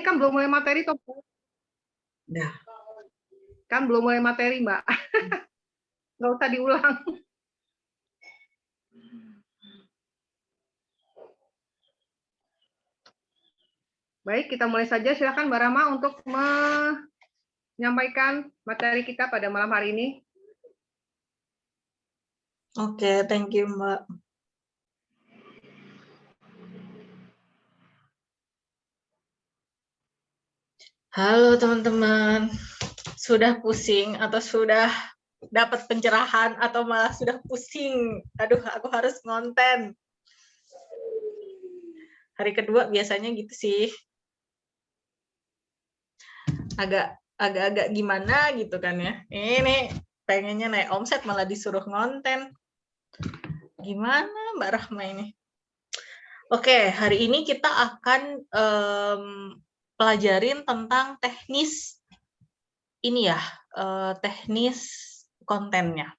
Kan belum mulai materi toh. Nah. Kan belum mulai materi, Mbak. Nggak usah diulang. Baik, kita mulai saja. Silakan Mbak Rama untuk menyampaikan materi kita pada malam hari ini. Oke, thank you, Mbak. Halo teman-teman, sudah pusing atau sudah dapat pencerahan atau malah sudah pusing? Aduh, aku harus ngonten. Hari kedua biasanya gitu sih. Agak-agak gimana gitu kan ya. Ini pengennya naik omset malah disuruh ngonten. Gimana Mbak Rahma ini? Oke, hari ini kita akan pelajarin tentang teknis ini ya, teknis kontennya.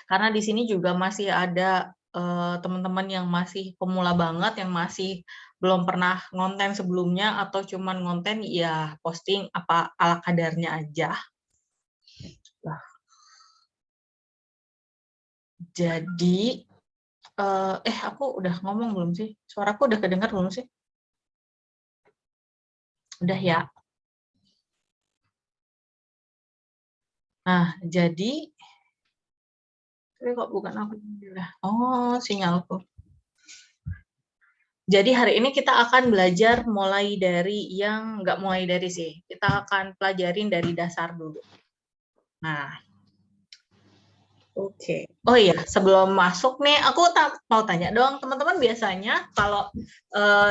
Karena di sini juga masih ada teman-teman yang masih pemula banget, yang masih belum pernah ngonten sebelumnya, atau cuman ngonten ya posting apa ala kadarnya aja. Nah, jadi, aku udah ngomong belum sih? Suaraku udah kedengar belum sih? Udah ya? Nah, jadi, tapi kok bukan aku? Oh, sinyalku. Jadi hari ini kita akan belajar mulai dari yang, nggak mulai dari sih, kita akan pelajarin dari dasar dulu. Nah, oke. Oh iya, sebelum masuk nih, aku mau tanya dong, teman-teman biasanya kalau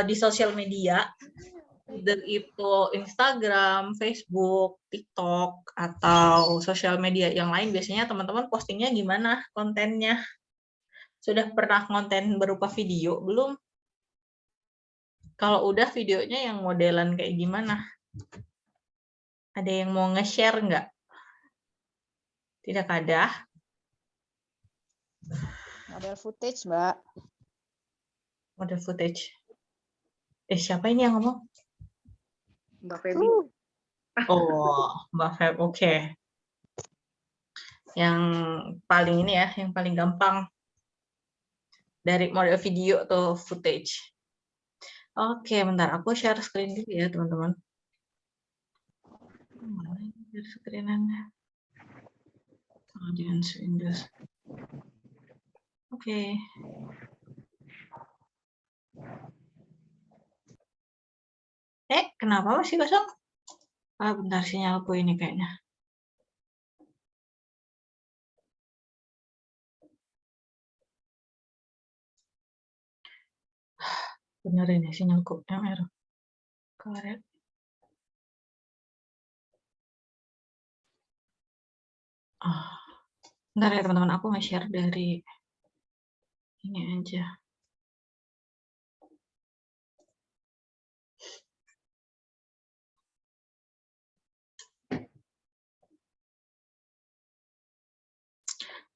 di sosial media, itu Instagram, Facebook, TikTok, atau sosial media yang lain, biasanya teman-teman postingnya gimana kontennya? Sudah pernah konten berupa video belum? Kalau udah, videonya yang modelan kayak gimana? Ada yang mau nge-share nggak? Tidak ada. Model footage, Mbak. Model footage. Siapa ini yang ngomong? Mbak Feby. Oh, Mbak Feb, oke. Yang paling ini ya, yang paling gampang. Dari model video atau footage. Oke, bentar. Aku share screen dulu ya, teman-teman. Mana share screen-annya? Audience Windows. Oke. Kenapa masih kosong? Bentar, sinyalku ini kayaknya. Bener ini sinyalku yang error. Correct. Bentar ya teman-teman, aku nge-share dari ini aja.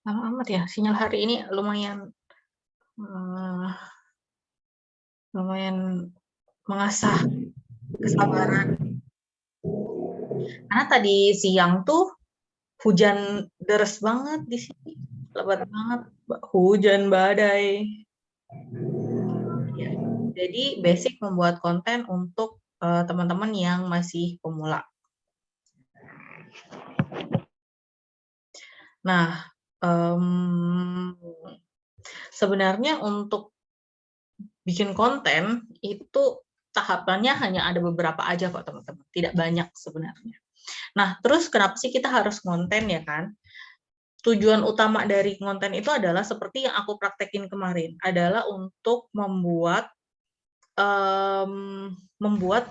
Lama amat ya, sinyal hari ini lumayan mengasah kesabaran. Karena tadi siang tuh hujan deras banget di sini, lebat banget, hujan badai. Ya, jadi basic membuat konten untuk teman-teman yang masih pemula. Nah, sebenarnya untuk bikin konten itu tahapannya hanya ada beberapa aja kok teman-teman, tidak banyak sebenarnya. Nah, terus kenapa sih kita harus konten ya kan? Tujuan utama dari konten itu adalah seperti yang aku praktekin kemarin, adalah untuk membuat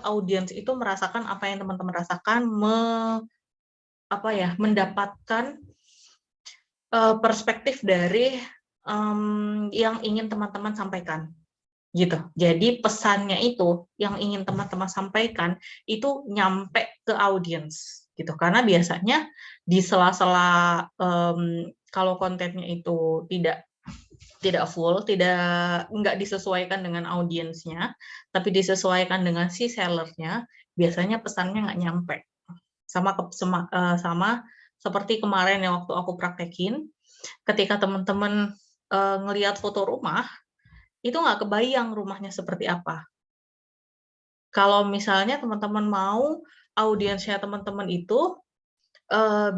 audiens itu merasakan apa yang teman-teman rasakan, mendapatkan perspektif dari yang ingin teman-teman sampaikan. Gitu. Jadi pesannya itu yang ingin teman-teman sampaikan itu nyampe ke audiens gitu. Karena biasanya di sela-sela kalau kontennya itu tidak tidak full, nggak disesuaikan dengan audiensnya, tapi disesuaikan dengan si sellernya, biasanya pesannya nggak nyampe. Sama seperti kemarin yang waktu aku praktekin, ketika teman-teman ngelihat foto rumah, itu nggak kebayang rumahnya seperti apa. Kalau misalnya teman-teman mau audiensnya teman-teman itu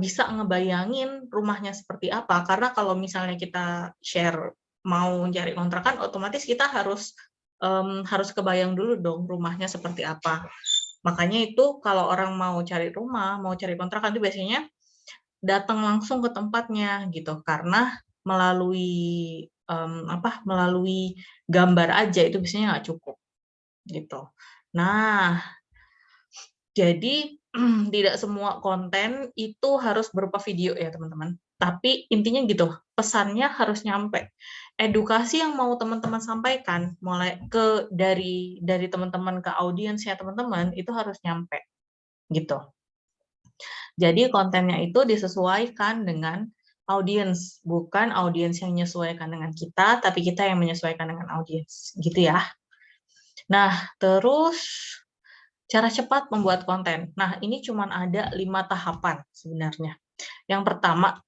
bisa ngebayangin rumahnya seperti apa, karena kalau misalnya kita share mau cari kontrakan, otomatis kita harus kebayang dulu dong rumahnya seperti apa. Makanya itu kalau orang mau cari rumah, mau cari kontrakan itu biasanya datang langsung ke tempatnya gitu, karena melalui melalui gambar aja itu biasanya nggak cukup gitu. Nah, jadi tidak semua konten itu harus berupa video ya teman-teman. Tapi intinya gitu, pesannya harus nyampe. Edukasi yang mau teman-teman sampaikan mulai dari teman-teman ke audiensnya teman-teman itu harus nyampe gitu. Jadi kontennya itu disesuaikan dengan audiens, bukan audiens yang menyesuaikan dengan kita, tapi kita yang menyesuaikan dengan audiens, gitu ya. Nah, terus cara cepat membuat konten. Nah, ini cuma ada 5 tahapan sebenarnya. Yang pertama,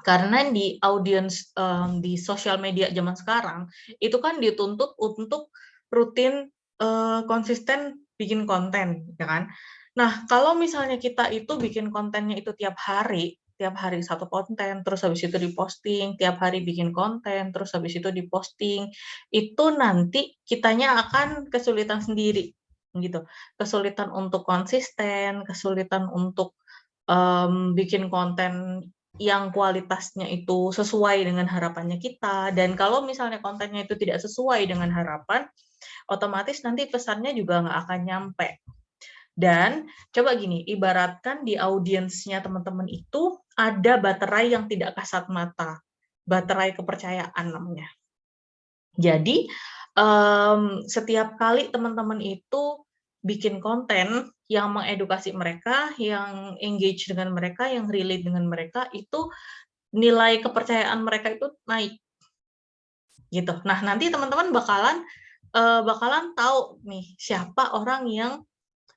karena di audiens di sosial media zaman sekarang, itu kan dituntut untuk rutin konsisten bikin konten, ya kan? Nah, kalau misalnya kita itu bikin kontennya itu tiap hari satu konten, terus habis itu diposting, tiap hari bikin konten, terus habis itu diposting, itu nanti kitanya akan kesulitan sendiri, gitu. Kesulitan untuk konsisten, kesulitan untuk bikin konten yang kualitasnya itu sesuai dengan harapannya kita, dan kalau misalnya kontennya itu tidak sesuai dengan harapan, otomatis nanti pesannya juga nggak akan nyampe. Dan coba gini, ibaratkan di audiensnya teman-teman itu ada baterai yang tidak kasat mata, baterai kepercayaan namanya. Jadi setiap kali teman-teman itu bikin konten yang mengedukasi mereka, yang engage dengan mereka, yang relate dengan mereka, itu nilai kepercayaan mereka itu naik gitu. Nah, nanti teman-teman bakalan tahu nih siapa orang yang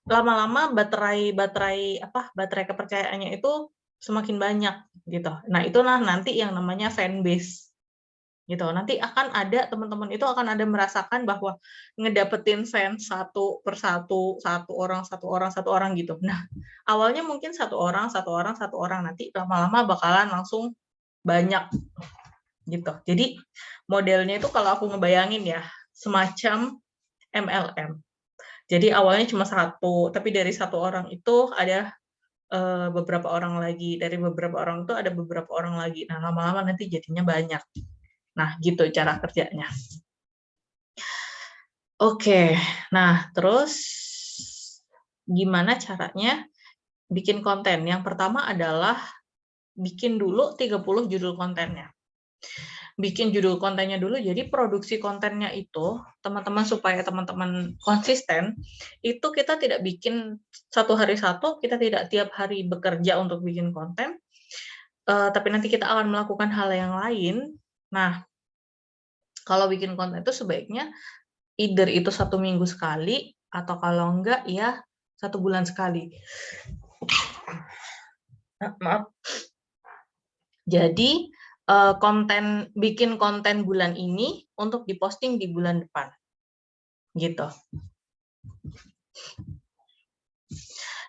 lama-lama baterai kepercayaannya itu semakin banyak gitu. Nah, itulah nanti yang namanya fanbase gitu. Nanti akan ada teman-teman itu akan ada merasakan bahwa ngedapetin fans satu persatu, satu orang gitu. Nah, awalnya mungkin satu orang, nanti lama-lama bakalan langsung banyak gitu. Jadi modelnya itu kalau aku ngebayangin ya semacam MLM. Jadi awalnya cuma satu, tapi dari satu orang itu ada beberapa orang lagi, dari beberapa orang itu ada beberapa orang lagi. Nah, lama-lama nanti jadinya banyak. Nah, gitu cara kerjanya. Oke, nah terus gimana caranya bikin konten? Yang pertama adalah bikin dulu 30 judul kontennya. Bikin judul kontennya dulu, jadi produksi kontennya itu, teman-teman supaya teman-teman konsisten, itu kita tidak bikin satu hari satu, kita tidak tiap hari bekerja untuk bikin konten, tapi nanti kita akan melakukan hal yang lain. Nah, kalau bikin konten itu sebaiknya either itu 1 minggu sekali, atau kalau enggak ya 1 bulan sekali. Maaf. Jadi bikin konten bulan ini untuk diposting di bulan depan, gitu.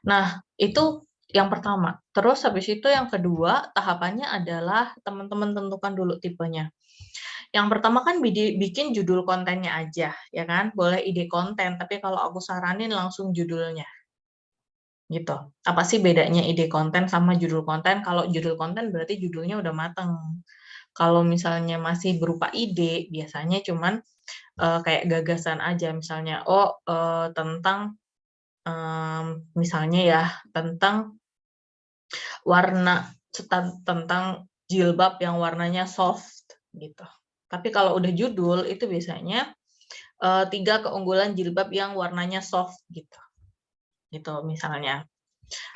Nah, itu yang pertama. Terus habis itu yang kedua, tahapannya adalah teman-teman tentukan dulu tipenya. Yang pertama kan bikin judul kontennya aja, ya kan? Boleh ide konten, tapi kalau aku saranin langsung judulnya. Gitu. Apa sih bedanya ide konten sama judul konten? Kalau judul konten berarti judulnya udah mateng. Kalau misalnya masih berupa ide, biasanya cuman kayak gagasan aja, misalnya tentang misalnya ya tentang tentang jilbab yang warnanya soft gitu. Tapi kalau udah judul itu biasanya 3 keunggulan jilbab yang warnanya soft gitu. Gitu misalnya.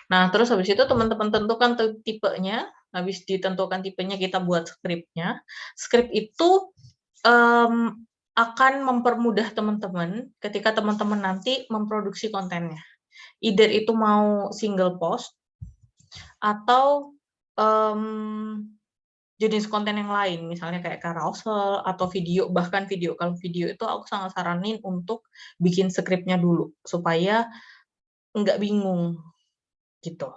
Nah, terus habis itu teman-teman tentukan tipenya, habis ditentukan tipenya kita buat skripnya. Skrip itu akan mempermudah teman-teman ketika teman-teman nanti memproduksi kontennya. Either itu mau single post atau jenis konten yang lain, misalnya kayak carousel atau video, bahkan video. Kalau video itu aku sangat saranin untuk bikin skripnya dulu, supaya nggak bingung, gitu.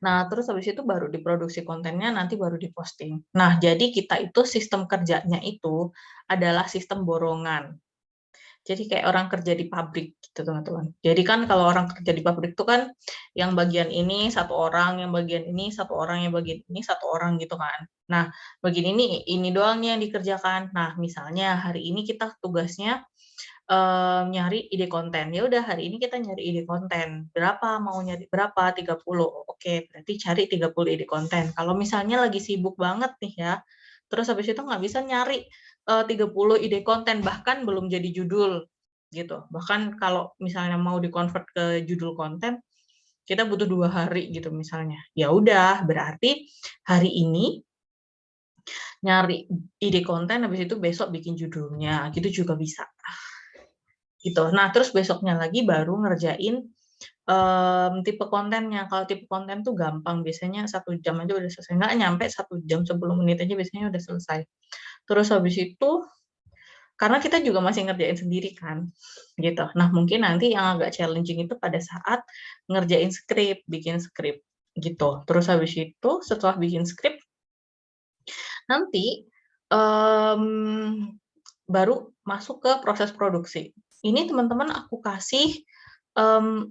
Nah, terus habis itu baru diproduksi kontennya, nanti baru diposting. Nah, jadi kita itu sistem kerjanya itu adalah sistem borongan. Jadi kayak orang kerja di pabrik gitu teman-teman. Jadi kan kalau orang kerja di pabrik itu kan yang bagian ini satu orang, yang bagian ini satu orang, yang bagian ini satu orang gitu kan. Nah, bagian ini doang nih yang dikerjakan. Nah, misalnya hari ini kita tugasnya nyari ide konten. Ya udah hari ini kita nyari ide konten. Berapa mau nyari berapa? 30. Oke, berarti cari 30 ide konten. Kalau misalnya lagi sibuk banget nih ya, terus habis itu nggak bisa nyari 30 ide konten, bahkan belum jadi judul gitu. Bahkan kalau misalnya mau di-convert ke judul konten, kita butuh 2 hari gitu misalnya. Ya udah, berarti hari ini nyari ide konten, habis itu besok bikin judulnya, gitu juga bisa. Gitu. Nah, terus besoknya lagi baru ngerjain tipe kontennya. Kalau tipe konten tuh gampang, biasanya 1 jam aja udah selesai. Nggak nyampe 1 jam, 10 menit aja biasanya udah selesai. Terus habis itu, karena kita juga masih ngerjain sendiri kan, gitu. Nah, mungkin nanti yang agak challenging itu pada saat ngerjain skrip, bikin skrip, gitu. Terus habis itu, setelah bikin skrip, nanti baru masuk ke proses produksi. Ini teman-teman aku kasih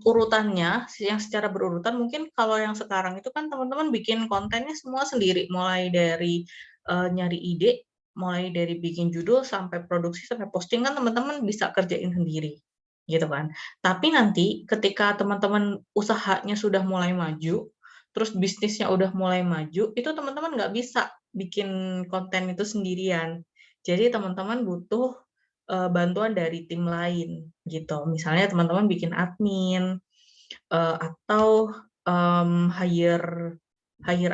urutannya yang secara berurutan. Mungkin kalau yang sekarang itu kan teman-teman bikin kontennya semua sendiri, mulai dari nyari ide, mulai dari bikin judul sampai produksi sampai posting kan teman-teman bisa kerjain sendiri, gitu kan. Tapi nanti ketika teman-teman usahanya sudah mulai maju, terus bisnisnya udah mulai maju, itu teman-teman nggak bisa bikin konten itu sendirian. Jadi teman-teman butuh bantuan dari tim lain gitu. Misalnya teman-teman bikin admin atau hire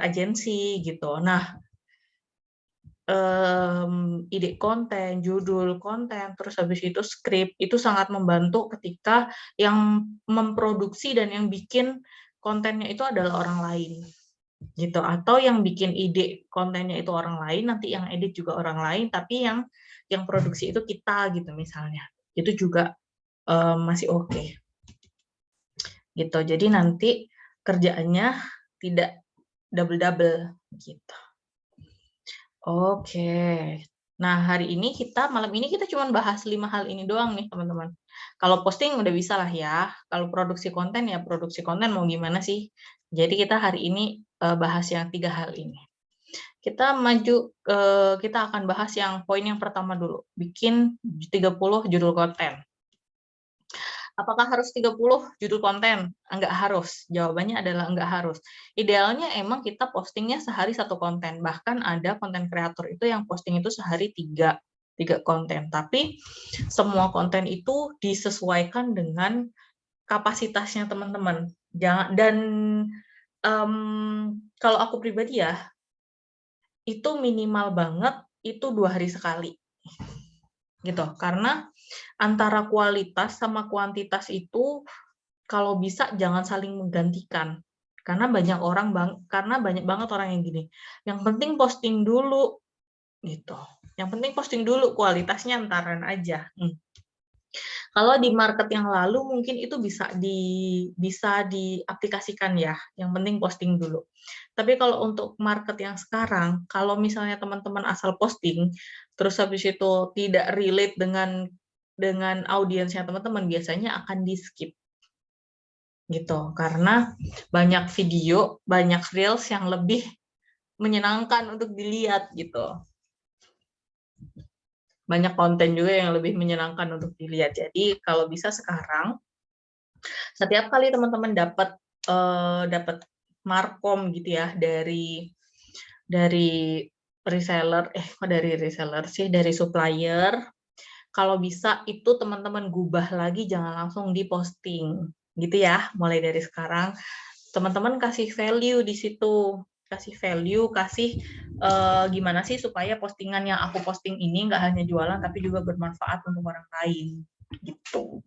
agensi gitu. Nah, ide konten, judul konten, terus habis itu skrip itu sangat membantu ketika yang memproduksi dan yang bikin kontennya itu adalah orang lain gitu, atau yang bikin ide kontennya itu orang lain, nanti yang edit juga orang lain, tapi yang produksi itu kita gitu misalnya, itu juga masih oke. Gitu. Jadi nanti kerjaannya tidak double gitu. Oke. Nah, malam ini kita cuma bahas 5 hal ini doang nih, teman-teman. Kalau posting udah bisa lah ya. Kalau produksi konten ya produksi konten mau gimana sih? Jadi kita hari ini bahas yang 3 hal ini. Kita akan bahas yang poin yang pertama dulu. Bikin 30 judul konten. Apakah harus 30 judul konten? Enggak harus. Jawabannya adalah enggak harus. Idealnya emang kita postingnya sehari 1 konten. Bahkan ada konten kreator itu yang posting itu sehari 3 konten. Tapi semua konten itu disesuaikan dengan kapasitasnya teman-teman. Dan kalau aku pribadi ya, itu minimal banget itu 2 hari sekali. Gitu. Karena antara kualitas sama kuantitas itu kalau bisa jangan saling menggantikan. Karena banyak banget orang yang gini. Yang penting posting dulu gitu. Yang penting posting dulu, kualitasnya antaran aja. Kalau di market yang lalu mungkin itu bisa diaplikasikan ya. Yang penting posting dulu. Tapi kalau untuk market yang sekarang, kalau misalnya teman-teman asal posting, terus habis itu tidak relate dengan audiensnya teman-teman, biasanya akan di-skip. Gitu. Karena banyak video, banyak reels yang lebih menyenangkan untuk dilihat gitu. Banyak konten juga yang lebih menyenangkan untuk dilihat. Jadi kalau bisa sekarang, setiap kali teman-teman dapat markom gitu ya dari reseller, dari supplier, kalau bisa itu teman-teman gubah lagi, jangan langsung diposting gitu ya. Mulai dari sekarang teman-teman kasih value di situ. kasih value, kasih gimana sih supaya postingan yang aku posting ini nggak hanya jualan tapi juga bermanfaat untuk orang lain gitu.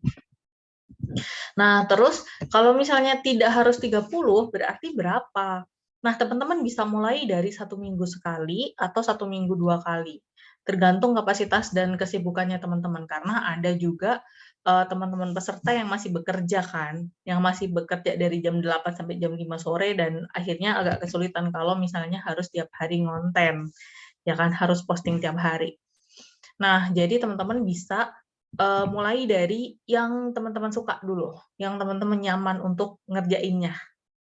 Nah, terus kalau misalnya tidak harus 30, berarti berapa? Nah, teman-teman bisa mulai dari 1 minggu sekali atau 1 minggu 2 kali. Tergantung kapasitas dan kesibukannya teman-teman. Karena ada juga teman-teman peserta yang masih bekerja kan, yang masih bekerja dari jam 8 sampai jam 5 sore dan akhirnya agak kesulitan kalau misalnya harus tiap hari ngonten. Ya kan, harus posting tiap hari. Nah, jadi teman-teman bisa mulai dari yang teman-teman suka dulu, yang teman-teman nyaman untuk ngerjainnya,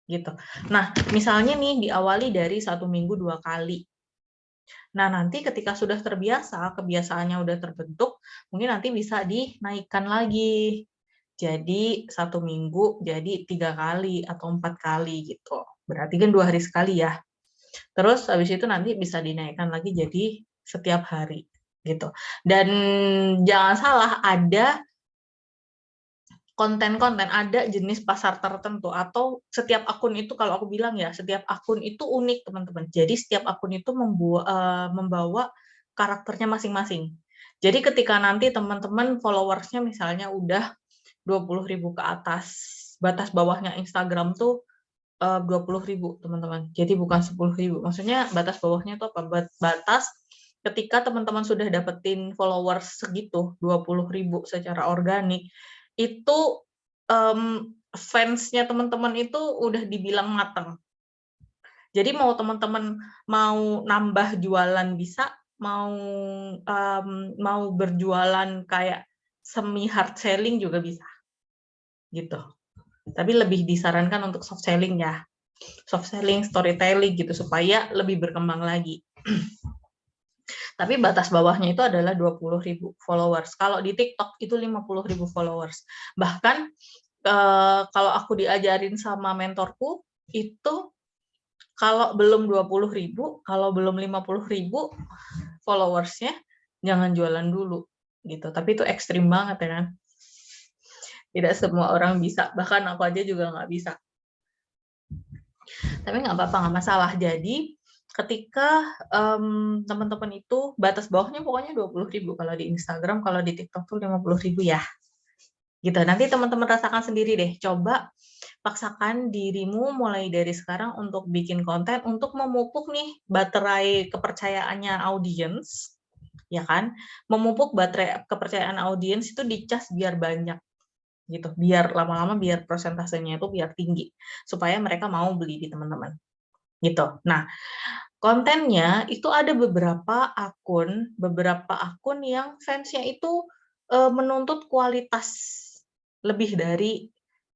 gitu. Nah, misalnya nih diawali dari 1 minggu 2 kali. Nah, nanti ketika sudah terbiasa, kebiasaannya udah terbentuk, mungkin nanti bisa dinaikkan lagi. Jadi 1 minggu jadi 3 kali atau 4 kali gitu. Berarti kan 2 hari sekali ya. Terus habis itu nanti bisa dinaikkan lagi jadi setiap hari gitu. Dan jangan salah, ada konten-konten, ada jenis pasar tertentu atau setiap akun itu, kalau aku bilang ya, setiap akun itu unik teman-teman. Jadi setiap akun itu membawa karakternya masing-masing. Jadi ketika nanti teman-teman followersnya misalnya udah 20.000 ke atas, batas bawahnya Instagram tuh 20.000 teman-teman. Jadi bukan 10.000. Maksudnya batas bawahnya itu apa? Batas ketika teman-teman sudah dapetin followers segitu 20.000 secara organik, itu fansnya teman-teman itu udah dibilang matang. Jadi mau teman-teman mau nambah jualan bisa, mau berjualan kayak semi hard selling juga bisa, gitu. Tapi lebih disarankan untuk soft selling ya, soft selling, storytelling gitu supaya lebih berkembang lagi. Tapi batas bawahnya itu adalah 20.000 followers. Kalau di TikTok itu 50.000 followers. Bahkan kalau aku diajarin sama mentorku itu kalau belum 20.000, kalau belum 50.000 followersnya jangan jualan dulu gitu. Tapi itu ekstrim banget ya kan. Tidak semua orang bisa, bahkan aku aja juga nggak bisa. Tapi nggak apa-apa, nggak masalah. Jadi ketika teman-teman itu batas bawahnya pokoknya 20.000 kalau di Instagram, kalau di TikTok tuh 50.000 ya. Gitu. Nanti teman-teman rasakan sendiri deh. Coba paksakan dirimu mulai dari sekarang untuk bikin konten, untuk memupuk nih baterai kepercayaannya audiens, ya kan? Memupuk baterai kepercayaan audiens itu dicas biar banyak. Gitu, biar lama-lama biar persentasenya itu biar tinggi supaya mereka mau beli di teman-teman gitu. Nah, kontennya itu ada beberapa akun yang fansnya itu menuntut kualitas lebih dari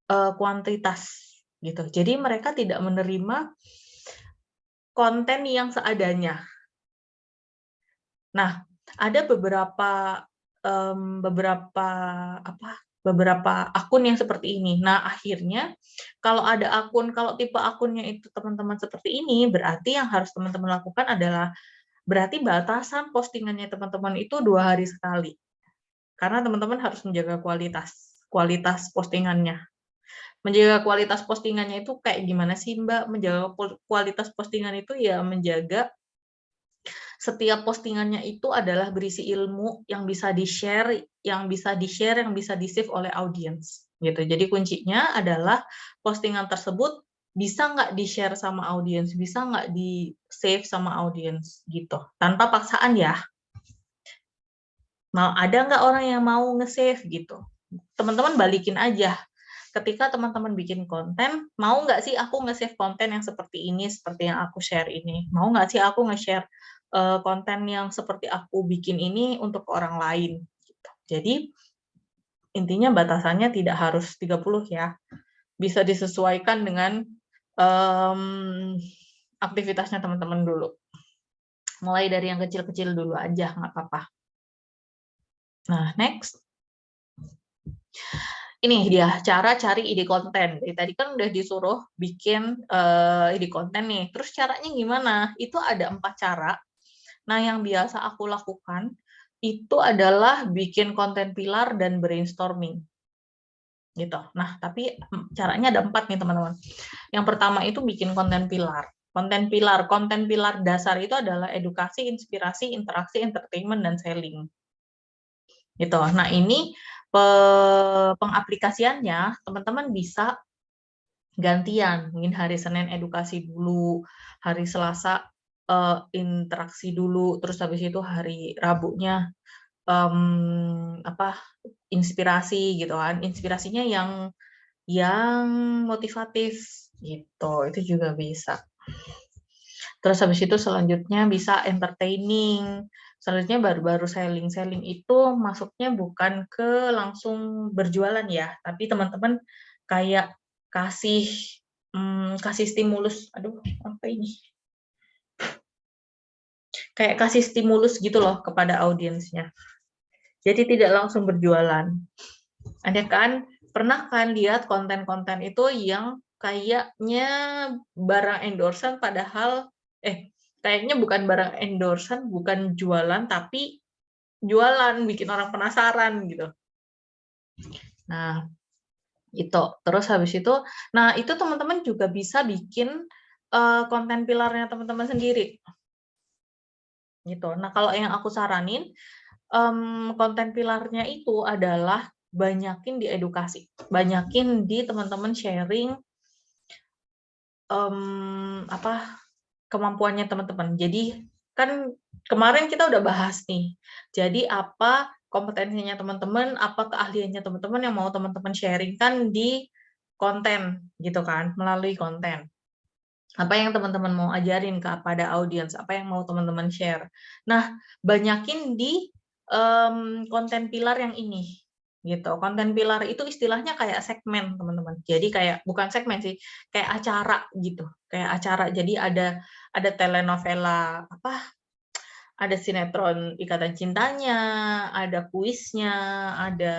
kuantitas gitu. Jadi mereka tidak menerima konten yang seadanya. Nah, ada beberapa akun yang seperti ini. Nah, akhirnya kalau tipe akunnya itu teman-teman seperti ini, berarti yang harus teman-teman lakukan adalah berarti batasan postingannya teman-teman itu 2 hari sekali. Karena teman-teman harus menjaga kualitas postingannya. Menjaga kualitas postingannya itu kayak gimana sih, Mbak? Menjaga kualitas postingan itu ya menjaga setiap postingannya itu adalah berisi ilmu yang bisa di-share, yang bisa di-save oleh audiens. Gitu. Jadi kuncinya adalah postingan tersebut bisa nggak di-share sama audiens, bisa nggak di-save sama audiens, gitu. Tanpa paksaan ya. Ada nggak orang yang mau nge-save gitu? Teman-teman balikin aja. Ketika teman-teman bikin konten, mau nggak sih aku nge-save konten yang seperti ini, seperti yang aku share ini? Mau nggak sih aku nge-share konten yang seperti aku bikin ini untuk orang lain? Gitu. Jadi, intinya batasannya tidak harus 30 ya. Bisa disesuaikan dengan aktivitasnya teman-teman dulu. Mulai dari yang kecil-kecil dulu aja, nggak apa-apa. Nah, next. Ini dia cara cari ide konten. Dari tadi kan udah disuruh bikin ide konten nih. Terus caranya gimana? Itu ada 4 cara. Nah, yang biasa aku lakukan itu adalah bikin konten pilar dan brainstorming. Gitu. Nah, tapi caranya ada 4 nih, teman-teman. Yang pertama itu bikin konten pilar. Konten pilar dasar itu adalah edukasi, inspirasi, interaksi, entertainment, dan selling. Gitu. Nah, ini pengaplikasiannya teman-teman bisa gantian. Mungkin hari Senin edukasi dulu, hari Selasa interaksi dulu, terus habis itu hari Rabunya inspirasi gitu kan. Inspirasinya yang motivatif gitu. Itu juga bisa. Terus habis itu selanjutnya bisa entertaining. Selanjutnya baru-baru selling. Selling itu masuknya bukan ke langsung berjualan ya, tapi teman-teman kayak kasih stimulus. Aduh, apa ini? Kayak kasih stimulus gitu loh kepada audiensnya. Jadi tidak langsung berjualan. Ada kan? Pernah kan lihat konten-konten itu yang kayaknya barang endorsan padahal kayaknya bukan barang endorsan, bukan jualan, tapi jualan, bikin orang penasaran gitu. Nah, itu. Terus habis itu, nah itu teman-teman juga bisa bikin konten pilarnya teman-teman sendiri. Gitu. Nah, kalau yang aku saranin, konten pilarnya itu adalah banyakin di edukasi, banyakin di teman-teman sharing kemampuannya teman-teman. Jadi kan kemarin kita udah bahas nih. Jadi apa kompetensinya teman-teman, apa keahliannya teman-teman yang mau teman-teman sharingkan di konten gitu kan, melalui konten. Apa yang teman-teman mau ajarin kepada audiens, apa yang mau teman-teman share. Nah, banyakin di konten pilar yang ini gitu. Konten pilar itu istilahnya kayak segmen, teman-teman. Jadi kayak bukan segmen sih, kayak acara gitu. Kayak acara. Jadi ada telenovela ada sinetron Ikatan Cintanya, ada kuisnya, ada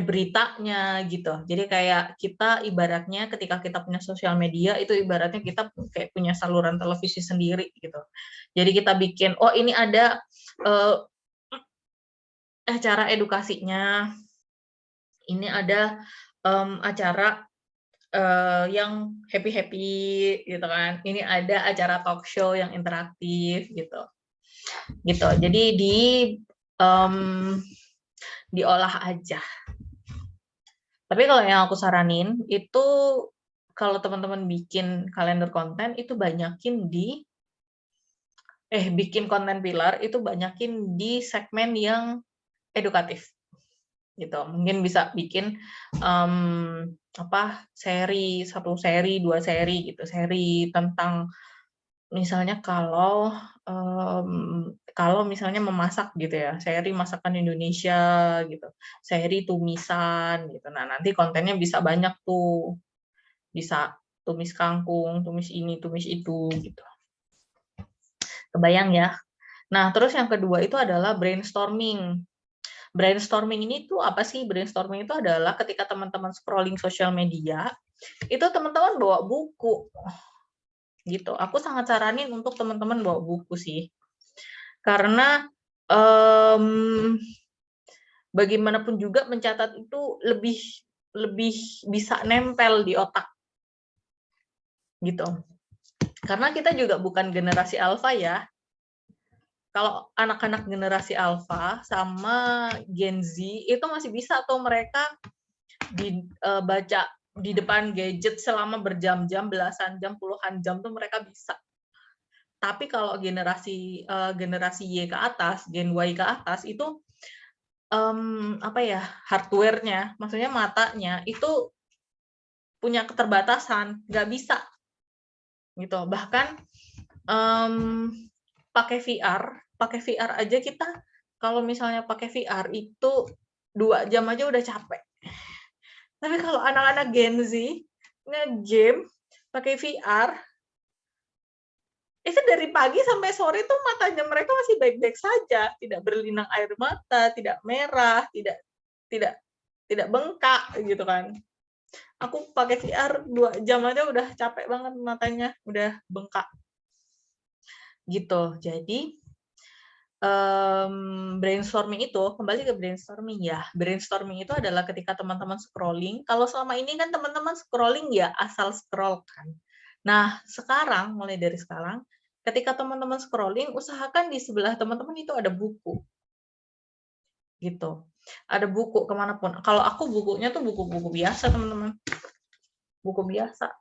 beritanya gitu. Jadi kayak kita ibaratnya ketika kita punya sosial media itu ibaratnya kita kayak punya saluran televisi sendiri gitu. Jadi kita bikin, oh ini ada acara edukasinya, ini ada acara yang happy gitu kan. Ini ada acara talk show yang interaktif gitu. Jadi diolah aja. Tapi kalau yang aku saranin itu kalau teman-teman bikin kalender konten itu banyakin bikin konten pilar itu banyakin di segmen yang edukatif gitu. Mungkin bisa bikin seri, 1 seri, 2 seri gitu. Seri tentang misalnya kalau misalnya memasak gitu ya, seri masakan Indonesia gitu, seri tumisan gitu. Nah, nanti kontennya bisa banyak tuh. Bisa tumis kangkung, tumis ini, tumis itu gitu. Kebayang ya? Nah, terus yang kedua itu adalah brainstorming. Brainstorming ini tuh apa sih? Brainstorming itu adalah ketika teman-teman scrolling sosial media, itu teman-teman bawa buku. Gitu. Aku sangat saranin untuk teman-teman bawa buku sih. Karena bagaimanapun juga mencatat itu lebih bisa nempel di otak. Gitu. Karena kita juga bukan generasi alfa ya. Kalau anak-anak generasi alfa sama Gen Z itu masih bisa tuh mereka baca di depan gadget selama berjam-jam, belasan jam, puluhan jam tuh mereka bisa. Tapi kalau generasi Y ke atas, Gen Y ke atas itu hardware-nya, maksudnya matanya itu punya keterbatasan, nggak bisa gitu. Bahkan pakai VR aja kita kalau misalnya pakai VR itu 2 jam aja udah capek. Tapi kalau anak-anak Gen Z nge-game pakai VR itu dari pagi sampai sore tuh matanya mereka masih baik-baik saja, tidak berlinang air mata, tidak merah, tidak bengkak gitu kan. Aku pakai VR 2 jam aja udah capek banget matanya, udah bengkak. Gitu. Jadi brainstorming itu, kembali ke brainstorming ya. Brainstorming itu adalah ketika teman-teman scrolling. Kalau selama ini kan teman-teman scrolling ya asal scroll kan. Nah, sekarang, mulai dari sekarang, ketika teman-teman scrolling, usahakan di sebelah teman-teman itu ada buku, gitu. Ada buku kemanapun. Kalau aku bukunya tuh buku-buku biasa, teman-teman. Buku biasa.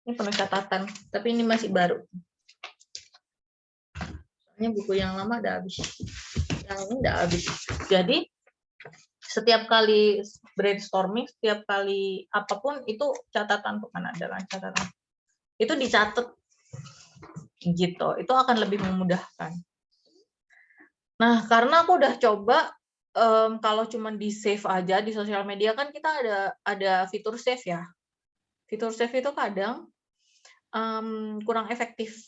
Ini penuh catatan, tapi ini masih baru. Soalnya buku yang lama udah habis. Yang ini udah habis. Jadi, setiap kali brainstorming, setiap kali apapun, itu catatan, bukan adalah catatan. Itu dicatat. Gitu. Itu akan lebih memudahkan. Nah, karena aku udah coba, kalau cuma di save aja di sosial media kan kita ada fitur save ya. Fitur save itu kadang kurang efektif.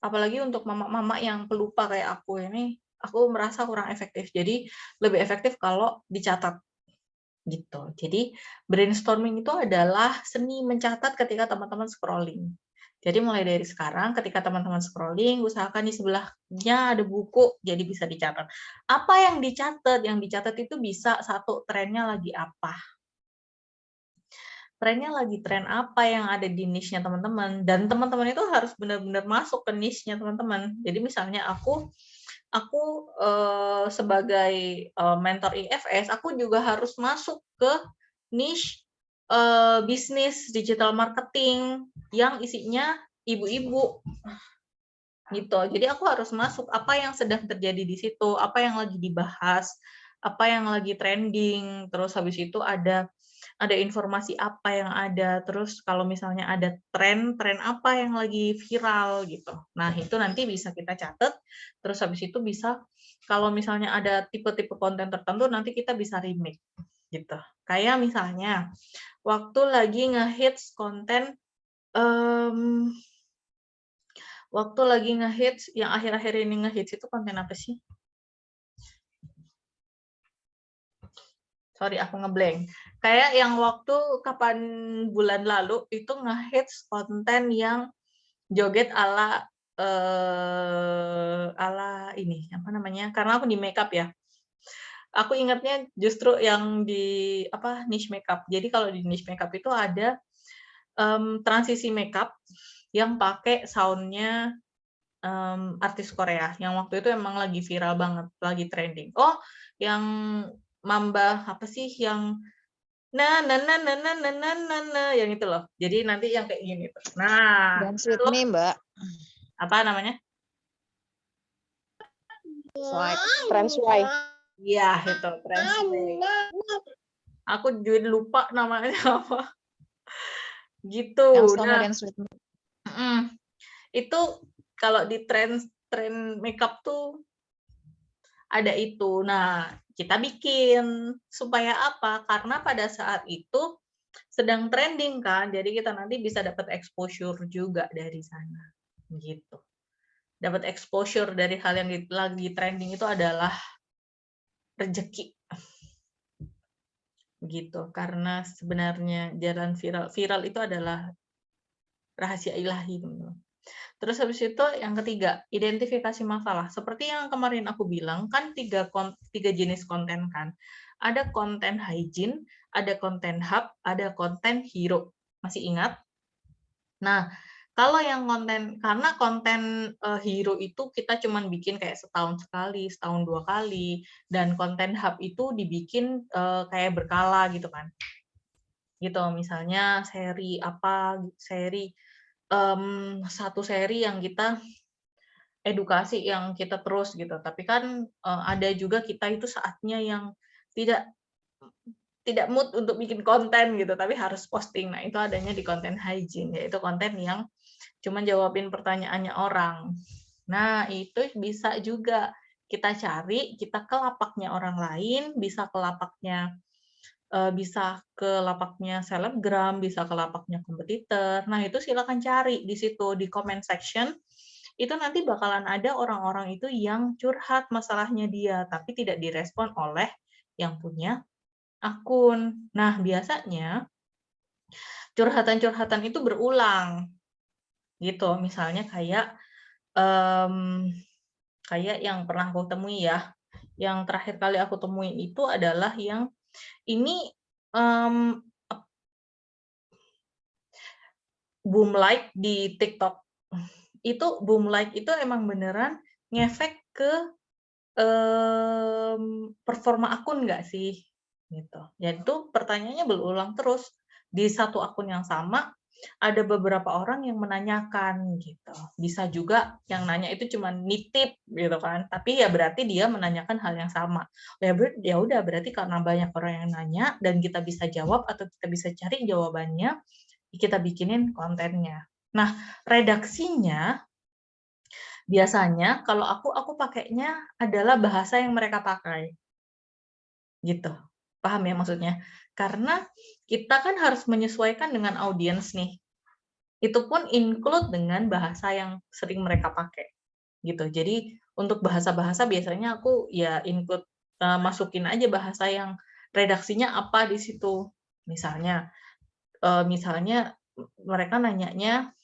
Apalagi untuk mama-mama yang pelupa kayak aku ini, aku merasa kurang efektif. Jadi lebih efektif kalau dicatat gitu. Jadi brainstorming itu adalah seni mencatat ketika teman-teman scrolling. Jadi mulai dari sekarang ketika teman-teman scrolling, usahakan di sebelahnya ada buku, jadi bisa dicatat. Apa yang dicatat? Yang dicatat itu bisa satu, trennya lagi apa. Trennya lagi tren apa yang ada di niche-nya teman-teman. Dan teman-teman itu harus benar-benar masuk ke niche-nya teman-teman. Jadi misalnya aku sebagai mentor IFS, aku juga harus masuk ke niche bisnis digital marketing yang isinya ibu-ibu gitu. Jadi aku harus masuk apa yang sedang terjadi di situ, apa yang lagi dibahas, apa yang lagi trending, terus habis itu ada informasi apa yang ada, terus kalau misalnya ada tren apa yang lagi viral gitu. Nah, itu nanti bisa kita catat, terus habis itu bisa kalau misalnya ada tipe-tipe konten tertentu nanti kita bisa remake gitu. Kayak misalnya waktu lagi ngehits konten waktu lagi ngehits yang akhir-akhir ini ngehits itu konten apa sih? Sorry, aku ngeblank. Kayak yang waktu kapan bulan lalu itu ngehits konten yang joget ala ala ini apa namanya? Karena aku di makeup ya. Aku ingatnya justru yang di apa niche makeup. Jadi kalau di niche makeup itu ada transisi makeup yang pakai soundnya artis Korea yang waktu itu emang lagi viral banget, lagi trending. Oh, yang Mamba apa sih yang yang itu loh. Jadi nanti yang kayak gini tuh. Nah, Dance with itu me, Mbak. apa namanya? Swipe. Friend swipe. Iya, itu translate. Aku juga lupa namanya apa. Gitu. Yang Stone Nah, Dance with me. itu kalau di tren makeup tuh ada itu. Nah, kita bikin supaya apa? Karena pada saat itu sedang trending kan, jadi kita nanti bisa dapat exposure juga dari sana, gitu. Dapat exposure dari hal yang lagi trending itu adalah rezeki, gitu. Karena sebenarnya jalan viral itu adalah rahasia ilahi, teman-teman. Terus habis itu yang ketiga, identifikasi masalah. Seperti yang kemarin aku bilang, kan tiga jenis konten kan. Ada konten hygiene, ada konten hub, ada konten hero. Masih ingat? Nah, kalau yang karena konten hero itu kita cuman bikin kayak setahun sekali, setahun 2 kali, dan konten hub itu dibikin kayak berkala gitu kan. Gitu, misalnya seri apa, satu seri yang kita edukasi yang kita terus gitu. Tapi kan ada juga kita itu saatnya yang tidak mood untuk bikin konten gitu, tapi harus posting. Nah, itu adanya di konten hygiene, yaitu konten yang cuma jawabin pertanyaannya orang. Nah, itu bisa juga kita cari, kita ke lapaknya orang lain, bisa ke lapaknya selebgram, bisa ke lapaknya kompetitor. Nah, itu silakan cari di situ di comment section. Itu nanti bakalan ada orang-orang itu yang curhat masalahnya dia, tapi tidak direspon oleh yang punya akun. Nah, biasanya curhatan-curhatan itu berulang. Gitu. Misalnya kayak kayak yang pernah aku temui ya. Yang terakhir kali aku temuin itu adalah yang ini boom like di TikTok. Itu boom like itu emang beneran ngefek ke performa akun nggak sih? Gitu. Dan itu pertanyaannya berulang terus. Di satu akun yang sama, ada beberapa orang yang menanyakan gitu. Bisa juga yang nanya itu cuma nitip gitu kan. Tapi ya berarti dia menanyakan hal yang sama. Ya udah berarti karena banyak orang yang nanya dan kita bisa jawab atau kita bisa cari jawabannya, kita bikinin kontennya. Nah, redaksinya biasanya kalau aku pakainya adalah bahasa yang mereka pakai. Gitu. Paham ya maksudnya? Karena kita kan harus menyesuaikan dengan audiens nih. Itu pun include dengan bahasa yang sering mereka pakai. Gitu. Jadi untuk bahasa-bahasa biasanya aku ya include masukin aja bahasa yang redaksinya apa di situ. Misalnya mereka nanyanya,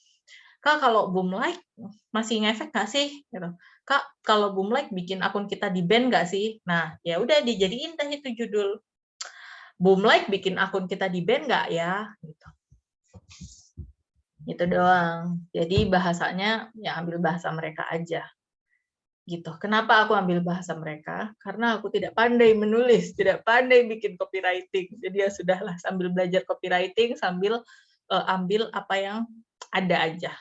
Kak, kalau boom like masih ngefek nggak sih? Gitu. Kak, kalau boom like bikin akun kita di ban nggak sih? Nah, ya udah dijadiin deh itu judul. Boom like bikin akun kita di ban nggak ya? Gitu. Itu doang. Jadi bahasanya ya ambil bahasa mereka aja. Gitu. Kenapa aku ambil bahasa mereka? Karena aku tidak pandai menulis, tidak pandai bikin copywriting. Jadi ya sudahlah sambil belajar copywriting sambil ambil apa yang ada aja.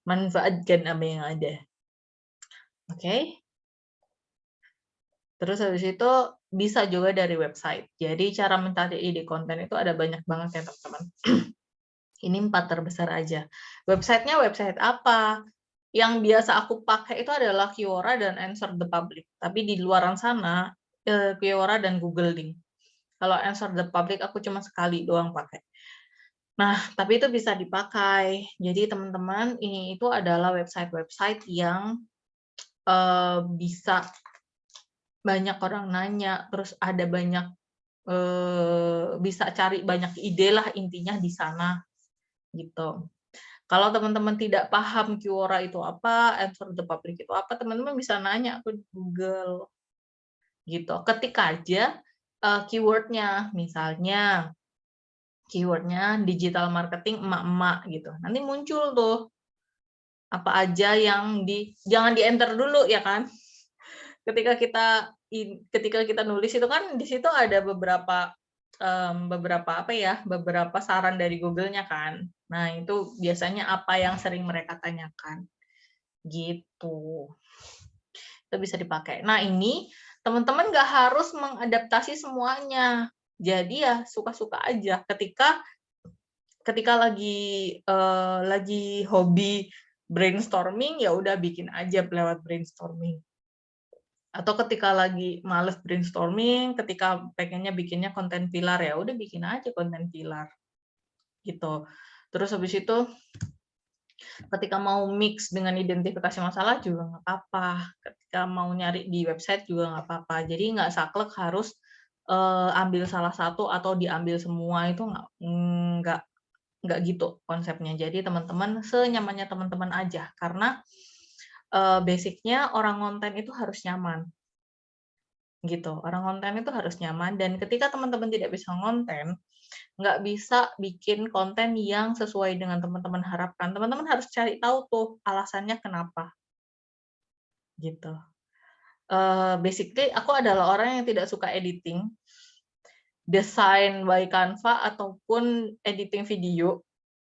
Manfaatkan apa yang ada. Oke. Terus habis itu bisa juga dari website. Jadi cara mencari ide konten itu ada banyak banget ya teman-teman. Ini 4 terbesar aja. Websitenya website apa? Yang biasa aku pakai itu adalah Quora dan Answer the Public. Tapi di luaran sana, Quora dan Google Link. Kalau Answer the Public aku cuma sekali doang pakai. Nah, tapi itu bisa dipakai. Jadi teman-teman, ini itu adalah website-website yang bisa banyak orang nanya, terus ada banyak bisa cari banyak ide lah intinya di sana gitu. Kalau teman-teman tidak paham Quora itu apa, Answer the Public itu apa, teman-teman bisa nanya ke Google gitu. Ketik aja keywordnya, misalnya keywordnya digital marketing emak-emak gitu. Nanti muncul tuh apa aja yang jangan di enter dulu ya kan. Ketika kita nulis itu kan di situ ada beberapa saran dari Google-nya kan. Nah, itu biasanya apa yang sering mereka tanyakan. Gitu. Itu bisa dipakai. Nah, ini teman-teman nggak harus mengadaptasi semuanya. Jadi ya suka-suka aja. Ketika lagi hobi brainstorming, ya udah bikin aja lewat brainstorming. Atau ketika lagi males brainstorming, ketika pengennya bikinnya konten pilar, ya udah bikin aja konten pilar gitu. Terus habis itu ketika mau mix dengan identifikasi masalah juga nggak apa-apa, ketika mau nyari di website juga nggak apa-apa. Jadi nggak saklek harus ambil salah satu atau diambil semua, itu nggak gitu konsepnya. Jadi teman-teman senyamannya teman-teman aja, karena basicnya orang konten itu harus nyaman gitu. Orang konten itu harus nyaman, dan ketika teman-teman tidak bisa konten, nggak bisa bikin konten yang sesuai dengan teman-teman harapkan. Teman-teman harus cari tahu tuh alasannya kenapa gitu. Basically aku adalah orang yang tidak suka editing, desain by Canva ataupun editing video.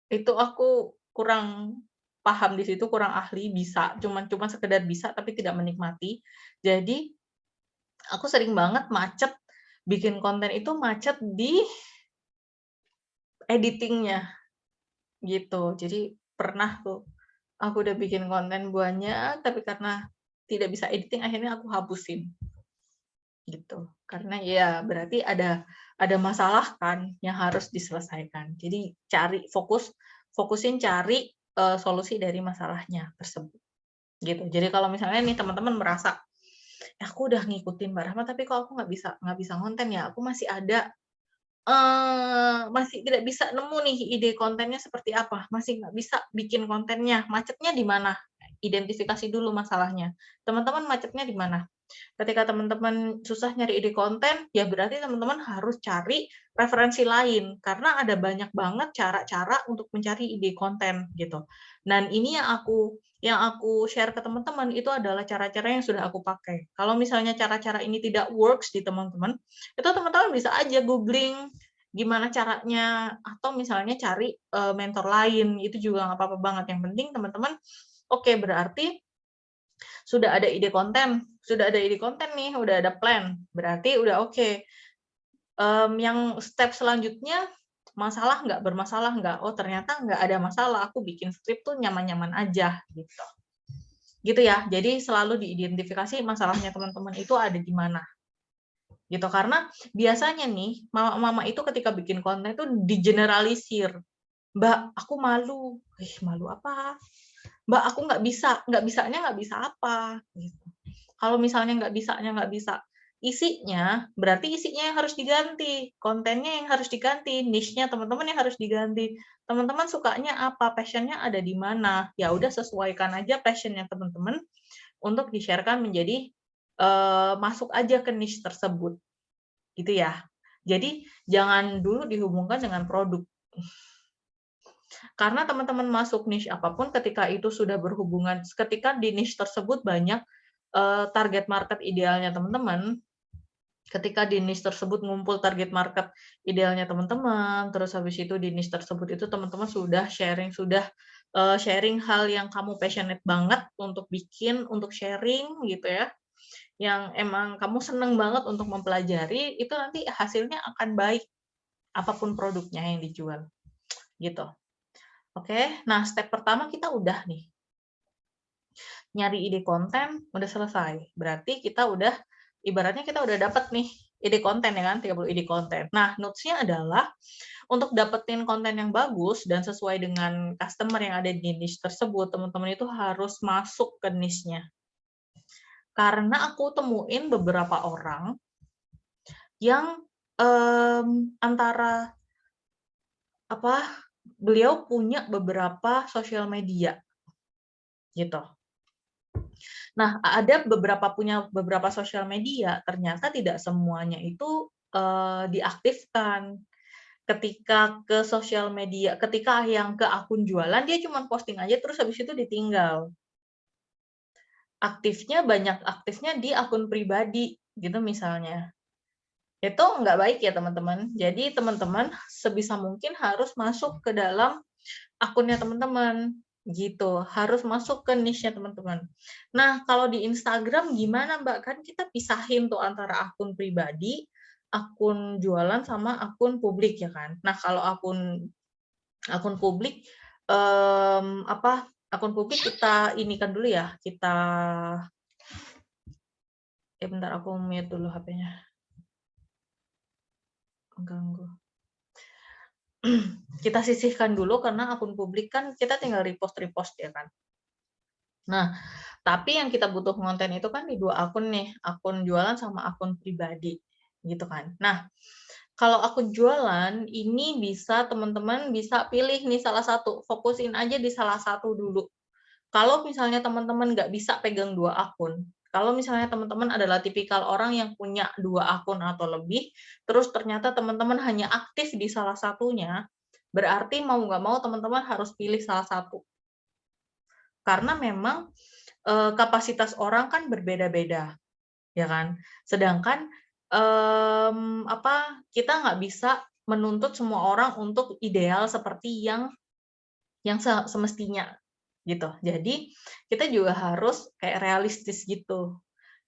Itu aku kurang paham di situ, kurang ahli, bisa cuma sekedar bisa tapi tidak menikmati. Jadi aku sering banget macet, bikin konten itu macet di editingnya gitu. Jadi pernah tuh aku udah bikin konten banyak, tapi karena tidak bisa editing akhirnya aku hapusin gitu. Karena ya berarti ada masalah kan yang harus diselesaikan. Jadi fokusin cari solusi dari masalahnya tersebut gitu. Jadi kalau misalnya nih teman-teman merasa aku udah ngikutin Mbak Rahma tapi kok aku nggak bisa konten ya, aku masih tidak bisa nemu nih ide kontennya seperti apa, masih nggak bisa bikin kontennya, macetnya di mana? Identifikasi dulu masalahnya. Teman-teman macetnya di mana? Ketika teman-teman susah nyari ide konten, ya berarti teman-teman harus cari referensi lain, karena ada banyak banget cara-cara untuk mencari ide konten gitu. Dan ini yang aku share ke teman-teman itu adalah cara-cara yang sudah aku pakai. Kalau misalnya cara-cara ini tidak works di teman-teman, itu teman-teman bisa aja googling gimana caranya, atau misalnya cari mentor lain, itu juga nggak apa-apa banget. Yang penting teman-teman, oke, berarti sudah ada ide konten nih, udah ada plan, berarti udah oke. Yang step selanjutnya, masalah nggak, bermasalah nggak? Oh ternyata nggak ada masalah, aku bikin skrip tuh nyaman-nyaman aja gitu. Gitu ya, jadi selalu diidentifikasi masalahnya teman-teman itu ada di mana. Gitu, karena biasanya nih, mama-mama itu ketika bikin konten itu digeneralisir. Mbak, aku malu. Malu apa? Mbak, aku nggak bisanya nggak bisa apa? Gitu. Kalau misalnya nggak bisa, isinya, berarti isinya yang harus diganti, kontennya yang harus diganti, niche-nya teman-teman yang harus diganti. Teman-teman sukanya apa, passion-nya ada di mana? Ya udah sesuaikan aja passion-nya teman-teman untuk di-share-kan menjadi masuk aja ke niche tersebut. Gitu ya. Jadi jangan dulu dihubungkan dengan produk. Karena teman-teman masuk niche apapun, ketika itu sudah berhubungan, ketika di niche tersebut banyak target market idealnya teman-teman, ketika di niche tersebut ngumpul target market idealnya teman-teman, terus habis itu di niche tersebut itu teman-teman sudah sharing hal yang kamu passionate banget untuk bikin, untuk sharing gitu ya, yang emang kamu seneng banget untuk mempelajari, itu nanti hasilnya akan baik, apapun produknya yang dijual gitu. Oke, nah step pertama kita udah nih. Nyari ide konten udah selesai. Berarti kita udah, ibaratnya kita udah dapet nih ide konten ya kan, 30 ide konten. Nah, notes-nya adalah untuk dapetin konten yang bagus dan sesuai dengan customer yang ada di niche tersebut, teman-teman itu harus masuk ke niche-nya. Karena aku temuin beberapa orang yang antara beliau punya beberapa sosial media gitu. Nah, punya beberapa sosial media, ternyata tidak semuanya itu diaktifkan. Ketika ke sosial media, ketika yang ke akun jualan, dia cuma posting aja terus habis itu ditinggal. Banyak aktifnya di akun pribadi gitu misalnya. Itu nggak baik ya teman-teman. Jadi teman-teman sebisa mungkin harus masuk ke dalam akunnya teman-teman gitu, harus masuk ke niche-nya teman-teman. Nah, kalau di Instagram gimana Mbak? Kan kita pisahin tuh antara akun pribadi, akun jualan sama akun publik ya kan. Nah, kalau akun publik akun publik kita inikan dulu ya, bentar aku mute dulu HP-nya. Mengganggu. Kita sisihkan dulu karena akun publik kan kita tinggal repost ya kan. Nah, tapi yang kita butuh konten itu kan di 2 akun nih, akun jualan sama akun pribadi gitu kan. Nah, kalau akun jualan ini teman-teman bisa pilih nih salah satu, fokusin aja di salah satu dulu. Kalau misalnya teman-teman nggak bisa pegang 2 akun, kalau misalnya teman-teman adalah tipikal orang yang punya 2 akun atau lebih, terus ternyata teman-teman hanya aktif di salah satunya, berarti mau nggak mau teman-teman harus pilih salah satu. Karena memang kapasitas orang kan berbeda-beda, ya kan? Sedangkan kita nggak bisa menuntut semua orang untuk ideal seperti yang semestinya gitu. Jadi kita juga harus kayak realistis gitu.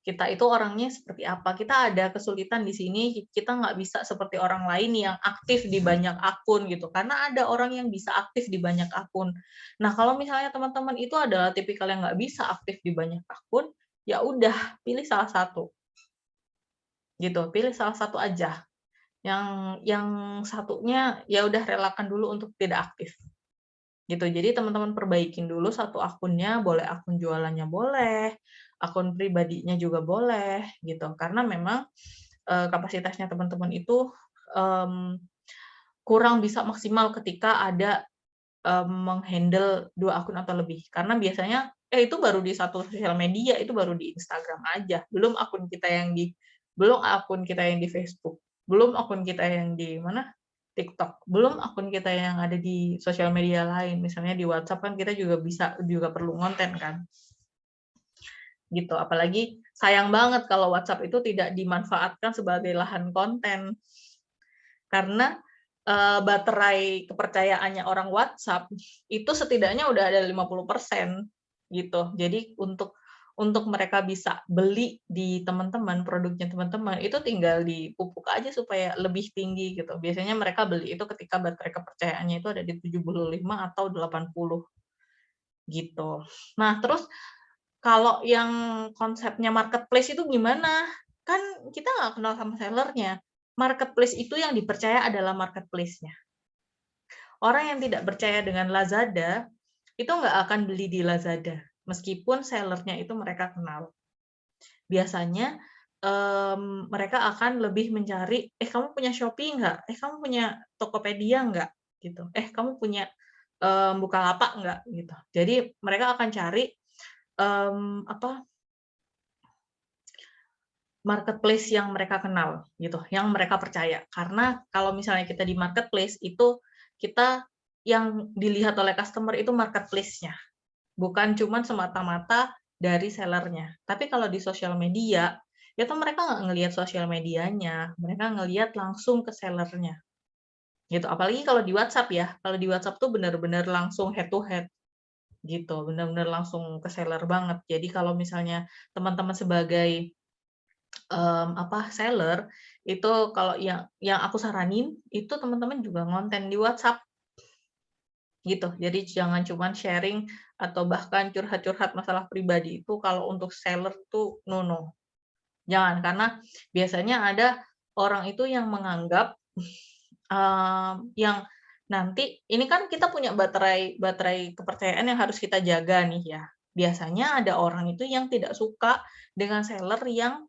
Kita itu orangnya seperti apa. Kita ada kesulitan di sini, kita nggak bisa seperti orang lain yang aktif di banyak akun gitu. Karena ada orang yang bisa aktif di banyak akun. Nah, kalau misalnya teman-teman itu adalah tipikal yang nggak bisa aktif di banyak akun, ya udah pilih salah satu. Gitu, pilih salah satu aja. Yang satunya ya udah relakan dulu untuk tidak aktif. Gitu. Jadi teman-teman perbaikin dulu satu akunnya, boleh akun jualannya boleh, akun pribadinya juga boleh gitu. Karena memang kapasitasnya teman-teman itu kurang bisa maksimal ketika ada menghandle 2 akun atau lebih. Karena biasanya itu baru di satu sosial media, itu baru di Instagram aja. Belum akun kita yang di Facebook, belum akun kita yang di mana? TikTok, belum akun kita yang ada di sosial media lain. Misalnya di WhatsApp kan kita juga perlu konten kan. Gitu. Apalagi sayang banget kalau WhatsApp itu tidak dimanfaatkan sebagai lahan konten. Karena baterai kepercayaannya orang WhatsApp itu setidaknya udah ada 50% gitu. Jadi untuk mereka bisa beli di teman-teman, produknya teman-teman, itu tinggal dipupuk aja supaya lebih tinggi gitu. Biasanya mereka beli itu ketika baterai kepercayaannya itu ada di 75 atau 80 gitu. Nah, terus kalau yang konsepnya marketplace itu gimana? Kan kita nggak kenal sama sellernya. Marketplace itu yang dipercaya adalah marketplace-nya. Orang yang tidak percaya dengan Lazada, itu nggak akan beli di Lazada, meskipun sellernya itu mereka kenal. Biasanya mereka akan lebih mencari, kamu punya Shopee nggak? Kamu punya Tokopedia nggak? Gitu. Kamu punya Bukalapak nggak? Gitu. Jadi mereka akan cari marketplace yang mereka kenal gitu, yang mereka percaya. Karena kalau misalnya kita di marketplace itu kita yang dilihat oleh customer itu marketplace-nya, bukan cuma semata-mata dari sellernya. Tapi kalau di sosial media itu mereka nggak ngelihat sosial medianya, mereka ngelihat langsung ke sellernya. Gitu. Apalagi kalau di WhatsApp ya, kalau di WhatsApp tuh benar-benar langsung head to head gitu, benar-benar langsung ke seller banget. Jadi kalau misalnya teman-teman sebagai seller itu kalau yang aku saranin itu teman-teman juga ngonten di WhatsApp gitu. Jadi jangan cuma sharing atau bahkan curhat-curhat masalah pribadi itu kalau untuk seller tuh no. Jangan, karena biasanya ada orang itu yang menganggap yang nanti ini kan kita punya baterai kepercayaan yang harus kita jaga nih ya. Biasanya ada orang itu yang tidak suka dengan seller yang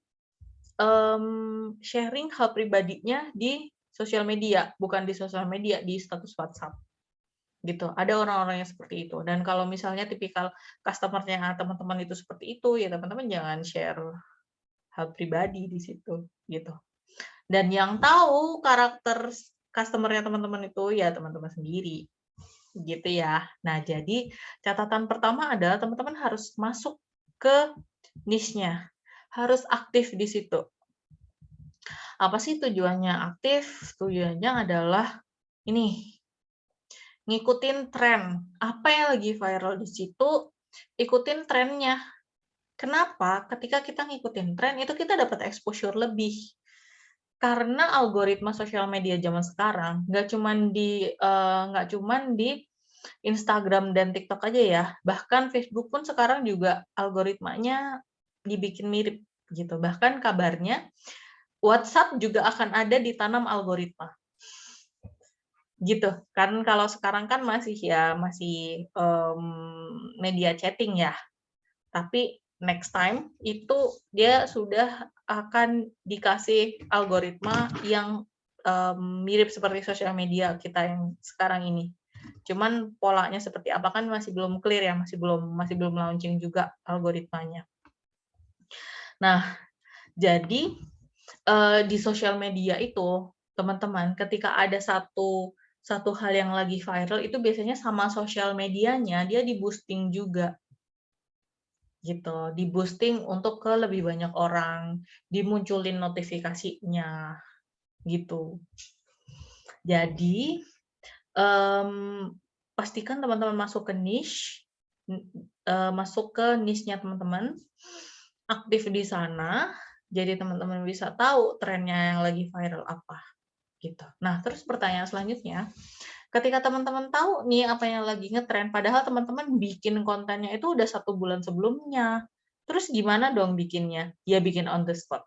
sharing hal pribadinya di sosial media, bukan di sosial media, di status WhatsApp. Gitu. Ada orang-orang yang seperti itu. Dan kalau misalnya tipikal customer-nya teman-teman itu seperti itu, ya teman-teman jangan share hal pribadi di situ, gitu. Dan yang tahu karakter customer-nya teman-teman itu ya teman-teman sendiri. Gitu ya. Nah, jadi catatan pertama adalah teman-teman harus masuk ke niche-nya. Harus aktif di situ. Apa sih tujuannya aktif? Tujuannya adalah ini, ngikutin tren. Apa yang lagi viral di situ, ikutin trennya. Kenapa? Ketika kita ngikutin tren, itu kita dapat exposure lebih. Karena algoritma sosial media zaman sekarang, nggak cuman di Instagram dan TikTok aja ya, bahkan Facebook pun sekarang juga algoritmanya dibikin mirip gitu. Bahkan kabarnya WhatsApp juga akan ada ditanam algoritma. Gitu. Kan kalau sekarang kan masih media chatting ya. Tapi next time itu dia sudah akan dikasih algoritma yang mirip seperti sosial media kita yang sekarang ini. Cuman polanya seperti apa kan masih belum clear ya, masih belum launching juga algoritmanya. Nah, jadi di sosial media itu teman-teman ketika ada satu hal yang lagi viral itu biasanya sama sosial medianya dia di-boosting juga. Gitu, di-boosting untuk ke lebih banyak orang, dimunculin notifikasinya gitu. Jadi pastikan teman-teman masuk ke niche, masuk ke niche-nya teman-teman, aktif di sana, jadi teman-teman bisa tahu trennya yang lagi viral apa gitu. Nah, terus pertanyaan selanjutnya, ketika teman-teman tahu nih apa yang lagi ngetren, padahal teman-teman bikin kontennya itu udah 1 bulan sebelumnya, terus gimana dong bikinnya? Ya bikin on the spot.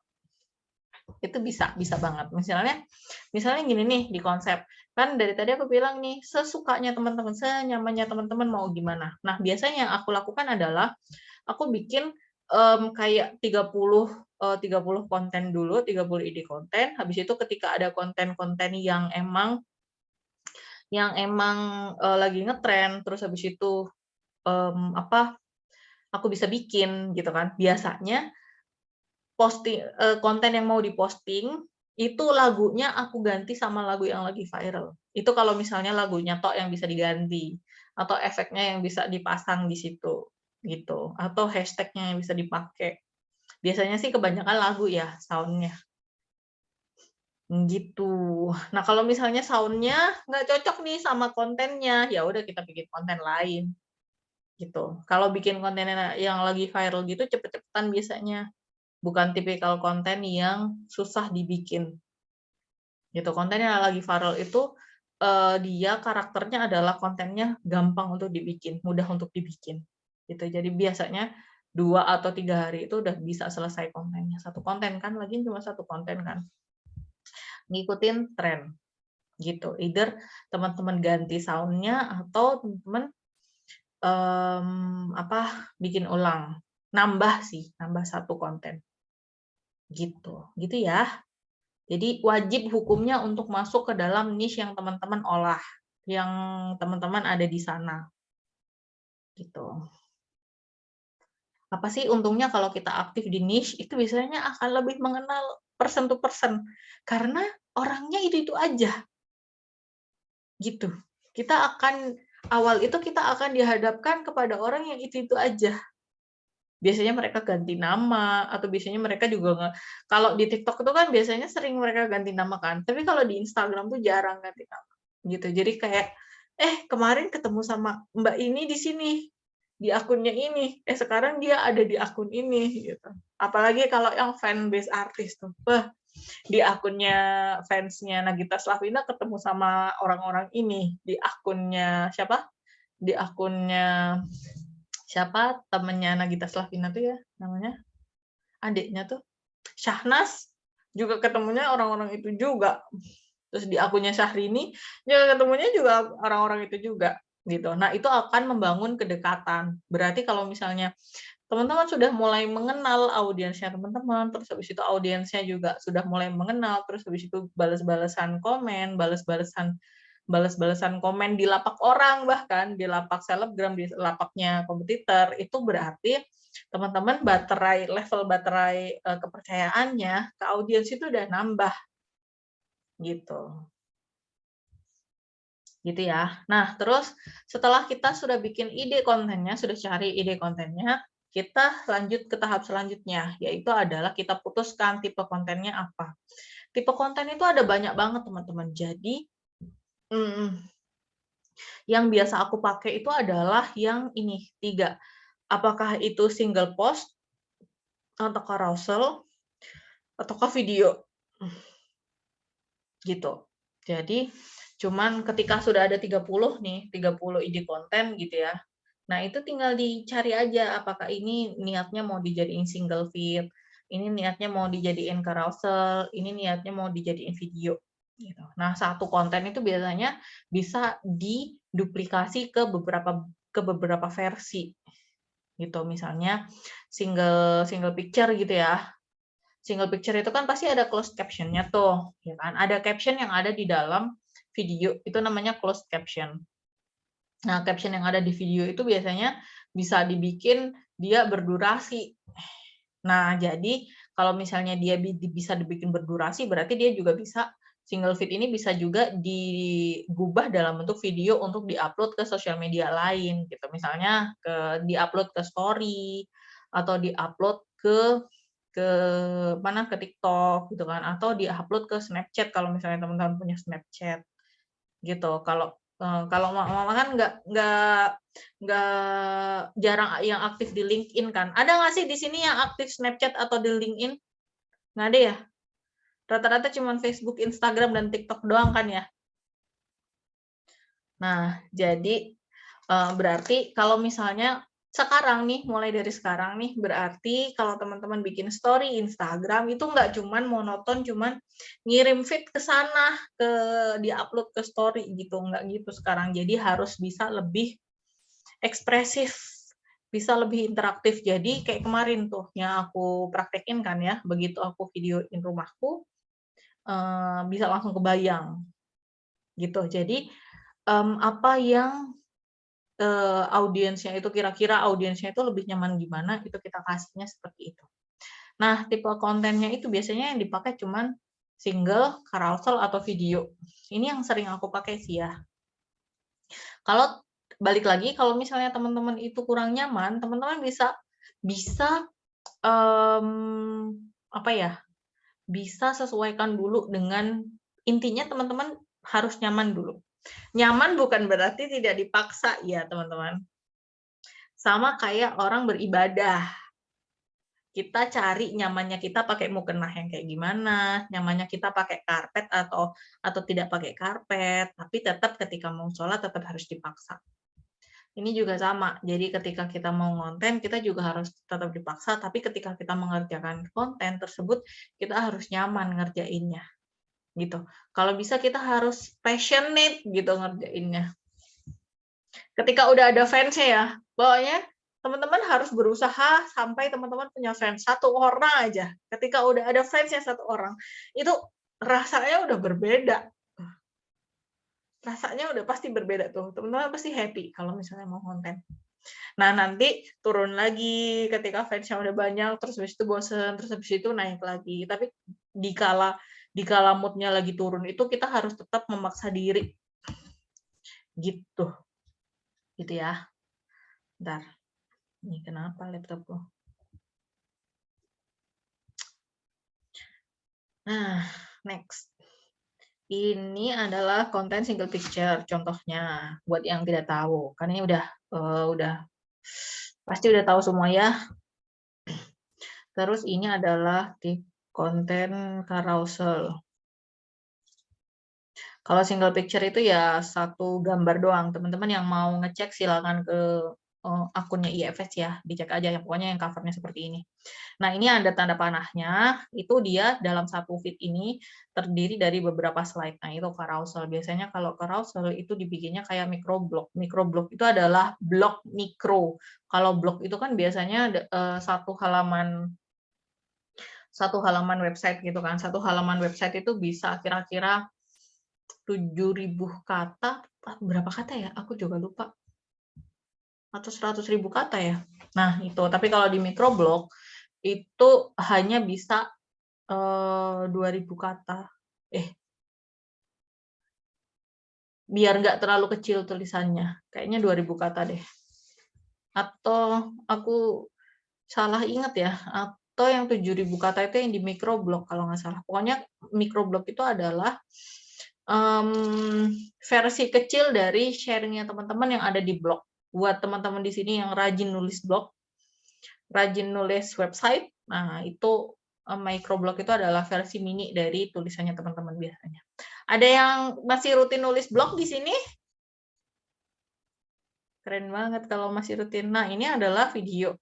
Itu bisa banget. Misalnya gini nih di konsep, kan dari tadi aku bilang nih, sesukanya teman-teman, senyamannya teman-teman mau gimana. Nah, biasanya yang aku lakukan adalah, aku bikin kayak 30 konten dulu, 30 ide konten, habis itu ketika ada konten-konten yang emang lagi ngetren, terus habis itu aku bisa bikin gitu kan. Biasanya konten yang mau diposting itu lagunya aku ganti sama lagu yang lagi viral. Itu kalau misalnya lagunya tok yang bisa diganti atau efeknya yang bisa dipasang di situ gitu, atau hashtag-nya yang bisa dipakai. Biasanya sih kebanyakan lagu ya sound-nya. Gitu. Nah, kalau misalnya sound-nya nggak cocok nih sama kontennya, ya udah kita bikin konten lain gitu. Kalau bikin konten yang lagi viral gitu cepet-cepetan biasanya. Bukan tipikal konten yang susah dibikin. Gitu. Konten yang lagi viral itu dia karakternya adalah kontennya gampang untuk dibikin, mudah untuk dibikin. Gitu. Jadi biasanya 2 atau 3 hari itu udah bisa selesai kontennya. Satu konten kan, lagi cuma satu konten kan. Ngikutin tren gitu. Either teman-teman ganti sound-nya atau teman-teman bikin ulang. Nambah satu konten. Gitu ya. Jadi wajib hukumnya untuk masuk ke dalam niche yang teman-teman olah, yang teman-teman ada di sana. Gitu. Apa sih untungnya kalau kita aktif di niche, itu biasanya akan lebih mengenal person to person. Karena orangnya itu-itu aja. Gitu. Awal itu kita akan dihadapkan kepada orang yang itu-itu aja. Biasanya mereka ganti nama, atau biasanya mereka juga kalau di TikTok itu kan biasanya sering mereka ganti nama kan, tapi kalau di Instagram tuh jarang ganti nama, gitu. Jadi kayak, kemarin ketemu sama Mbak ini di sini, di akunnya ini, sekarang dia ada di akun ini, gitu. Apalagi kalau yang fanbase artis tuh, wah, di akunnya fansnya Nagita Slavina ketemu sama orang-orang ini, di akunnya siapa? Di akunnya siapa temennya Nagita Slavina tuh ya namanya, adiknya tuh Syahnas, juga ketemunya orang-orang itu juga. Terus di akunnya Syahrini juga ketemunya juga orang-orang itu juga gitu. Nah, itu akan membangun kedekatan. Berarti kalau misalnya teman-teman sudah mulai mengenal audiensnya teman-teman, terus habis itu audiensnya juga sudah mulai mengenal, terus habis itu balas-balasan komen, balas-balasan komen di lapak orang, bahkan di lapak selebgram, di lapaknya kompetitor, itu berarti teman-teman level baterai kepercayaannya ke audiens itu udah nambah gitu. Gitu ya. Nah, terus setelah kita sudah bikin ide kontennya, sudah cari ide kontennya, kita lanjut ke tahap selanjutnya, yaitu adalah kita putuskan tipe kontennya apa. Tipe konten itu ada banyak banget, teman-teman. Jadi, yang biasa aku pakai itu adalah yang ini, 3. Apakah itu single post, atau carousel, ataukah video. Gitu. Jadi, cuman ketika sudah ada 30 nih, 30 ide konten gitu ya. Nah, itu tinggal dicari aja apakah ini niatnya mau dijadiin single feed, ini niatnya mau dijadiin carousel, ini niatnya mau dijadiin video. Gitu. Nah, satu konten itu biasanya bisa diduplikasi ke beberapa versi. Gitu. Misalnya single picture gitu ya. Single picture itu kan pasti ada closed caption-nya tuh, ya kan? Ada caption yang ada di dalam video, itu namanya closed caption. Nah, caption yang ada di video itu biasanya bisa dibikin dia berdurasi. Nah, jadi kalau misalnya dia bisa dibikin berdurasi, berarti dia juga bisa, single feed ini bisa juga digubah dalam bentuk video untuk diupload ke sosial media lain, gitu. Misalnya diupload ke story, atau diupload ke TikTok gitu kan, atau diupload ke Snapchat kalau misalnya teman-teman punya Snapchat gitu. Kalau mama kan nggak jarang yang aktif di LinkedIn kan. Ada nggak sih di sini yang aktif Snapchat atau di LinkedIn? Nggak ada ya? Rata-rata cuma Facebook, Instagram, dan TikTok doang kan ya? Nah, jadi berarti kalau misalnya sekarang nih, mulai dari sekarang nih, berarti kalau teman-teman bikin story Instagram itu nggak cuman monoton, cuman ngirim feed ke sana, di-upload ke story gitu, nggak gitu sekarang. Jadi harus bisa lebih ekspresif, bisa lebih interaktif. Jadi kayak kemarin tuh yang aku praktekin kan ya, begitu aku videoin rumahku, bisa langsung kebayang gitu. Jadi apa yang audiensnya itu kira-kira audiensnya itu lebih nyaman gimana, itu kita kasihnya seperti itu. Nah, tipe kontennya itu biasanya yang dipakai cuman single, carousel, atau video. Ini yang sering aku pakai sih ya. Kalau balik lagi, kalau misalnya teman-teman itu kurang nyaman, teman-teman bisa apa ya? Bisa sesuaikan dulu dengan intinya teman-teman harus nyaman dulu. Nyaman bukan berarti tidak dipaksa ya, teman-teman. Sama kayak orang beribadah. Kita cari nyamannya kita pakai mukena yang kayak gimana, nyamannya kita pakai karpet atau tidak pakai karpet, tapi tetap ketika mau sholat tetap harus dipaksa. Ini juga sama, jadi ketika kita mau konten, kita juga harus tetap dipaksa, tapi ketika kita mengerjakan konten tersebut, kita harus nyaman ngerjainnya. Gitu. Kalau bisa kita harus passionate gitu ngerjainnya. Ketika udah ada fansnya ya, pokoknya teman-teman harus berusaha sampai teman-teman punya fans 1 orang aja. Ketika udah ada fansnya 1 orang, itu rasanya udah berbeda. Rasanya udah pasti berbeda tuh. Teman-teman pasti happy kalau misalnya mau konten. Nah, nanti turun lagi ketika fansnya udah banyak, terus habis itu bosen, terus habis itu naik lagi. Tapi dikala mood-nya lagi turun itu kita harus tetap memaksa diri. Gitu. Gitu ya. Bentar. Ini kenapa laptopku? Nah, next. Ini adalah konten single picture contohnya buat yang tidak tahu. Kan ini udah pasti udah tahu semua ya. Terus ini adalah tipe konten carousel. Kalau single picture itu ya 1 gambar doang. Teman-teman yang mau ngecek silakan ke akunnya IFS ya, dicek aja yang pokoknya yang covernya seperti ini. Nah, ini ada tanda panahnya, itu dia dalam 1 feed ini terdiri dari beberapa slide. Nah, itu carousel. Biasanya kalau carousel itu dibikinnya kayak microblog. Microblog itu adalah blog mikro. Kalau blog itu kan biasanya satu halaman website gitu kan. Satu halaman website itu bisa kira-kira 7.000 kata, berapa kata ya? Aku juga lupa. Atau 100.000 kata ya. Nah, itu. Tapi kalau di microblog itu hanya bisa 2.000 kata. Biar nggak terlalu kecil tulisannya. Kayaknya 2.000 kata deh. Atau aku salah ingat ya. Atau yang 7.000 kata itu yang di microblog kalau nggak salah. Pokoknya microblog itu adalah versi kecil dari sharingnya teman-teman yang ada di blog. Buat teman-teman di sini yang rajin nulis blog, rajin nulis website, nah itu microblog itu adalah versi mini dari tulisannya teman-teman biasanya. Ada yang masih rutin nulis blog di sini? Keren banget kalau masih rutin. Nah, ini adalah video.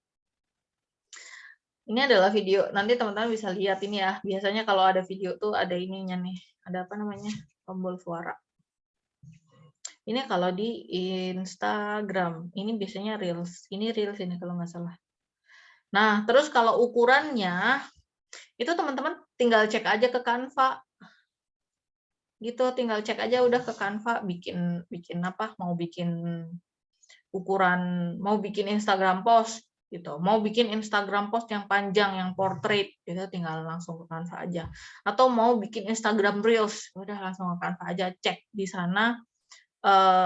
Ini adalah video. Nanti teman-teman bisa lihat ini ya. Biasanya kalau ada video tuh ada ininya nih. Ada apa namanya? Tombol suara. Ini kalau di Instagram, ini biasanya Reels. Ini Reels ini kalau nggak salah. Nah, terus kalau ukurannya, itu teman-teman tinggal cek aja ke Canva. Gitu, tinggal cek aja udah ke Canva, bikin apa, mau bikin ukuran, mau bikin Instagram post, gitu. Mau bikin Instagram post yang panjang, yang portrait, gitu, tinggal langsung ke Canva aja. Atau mau bikin Instagram Reels, udah langsung ke Canva aja, cek di sana.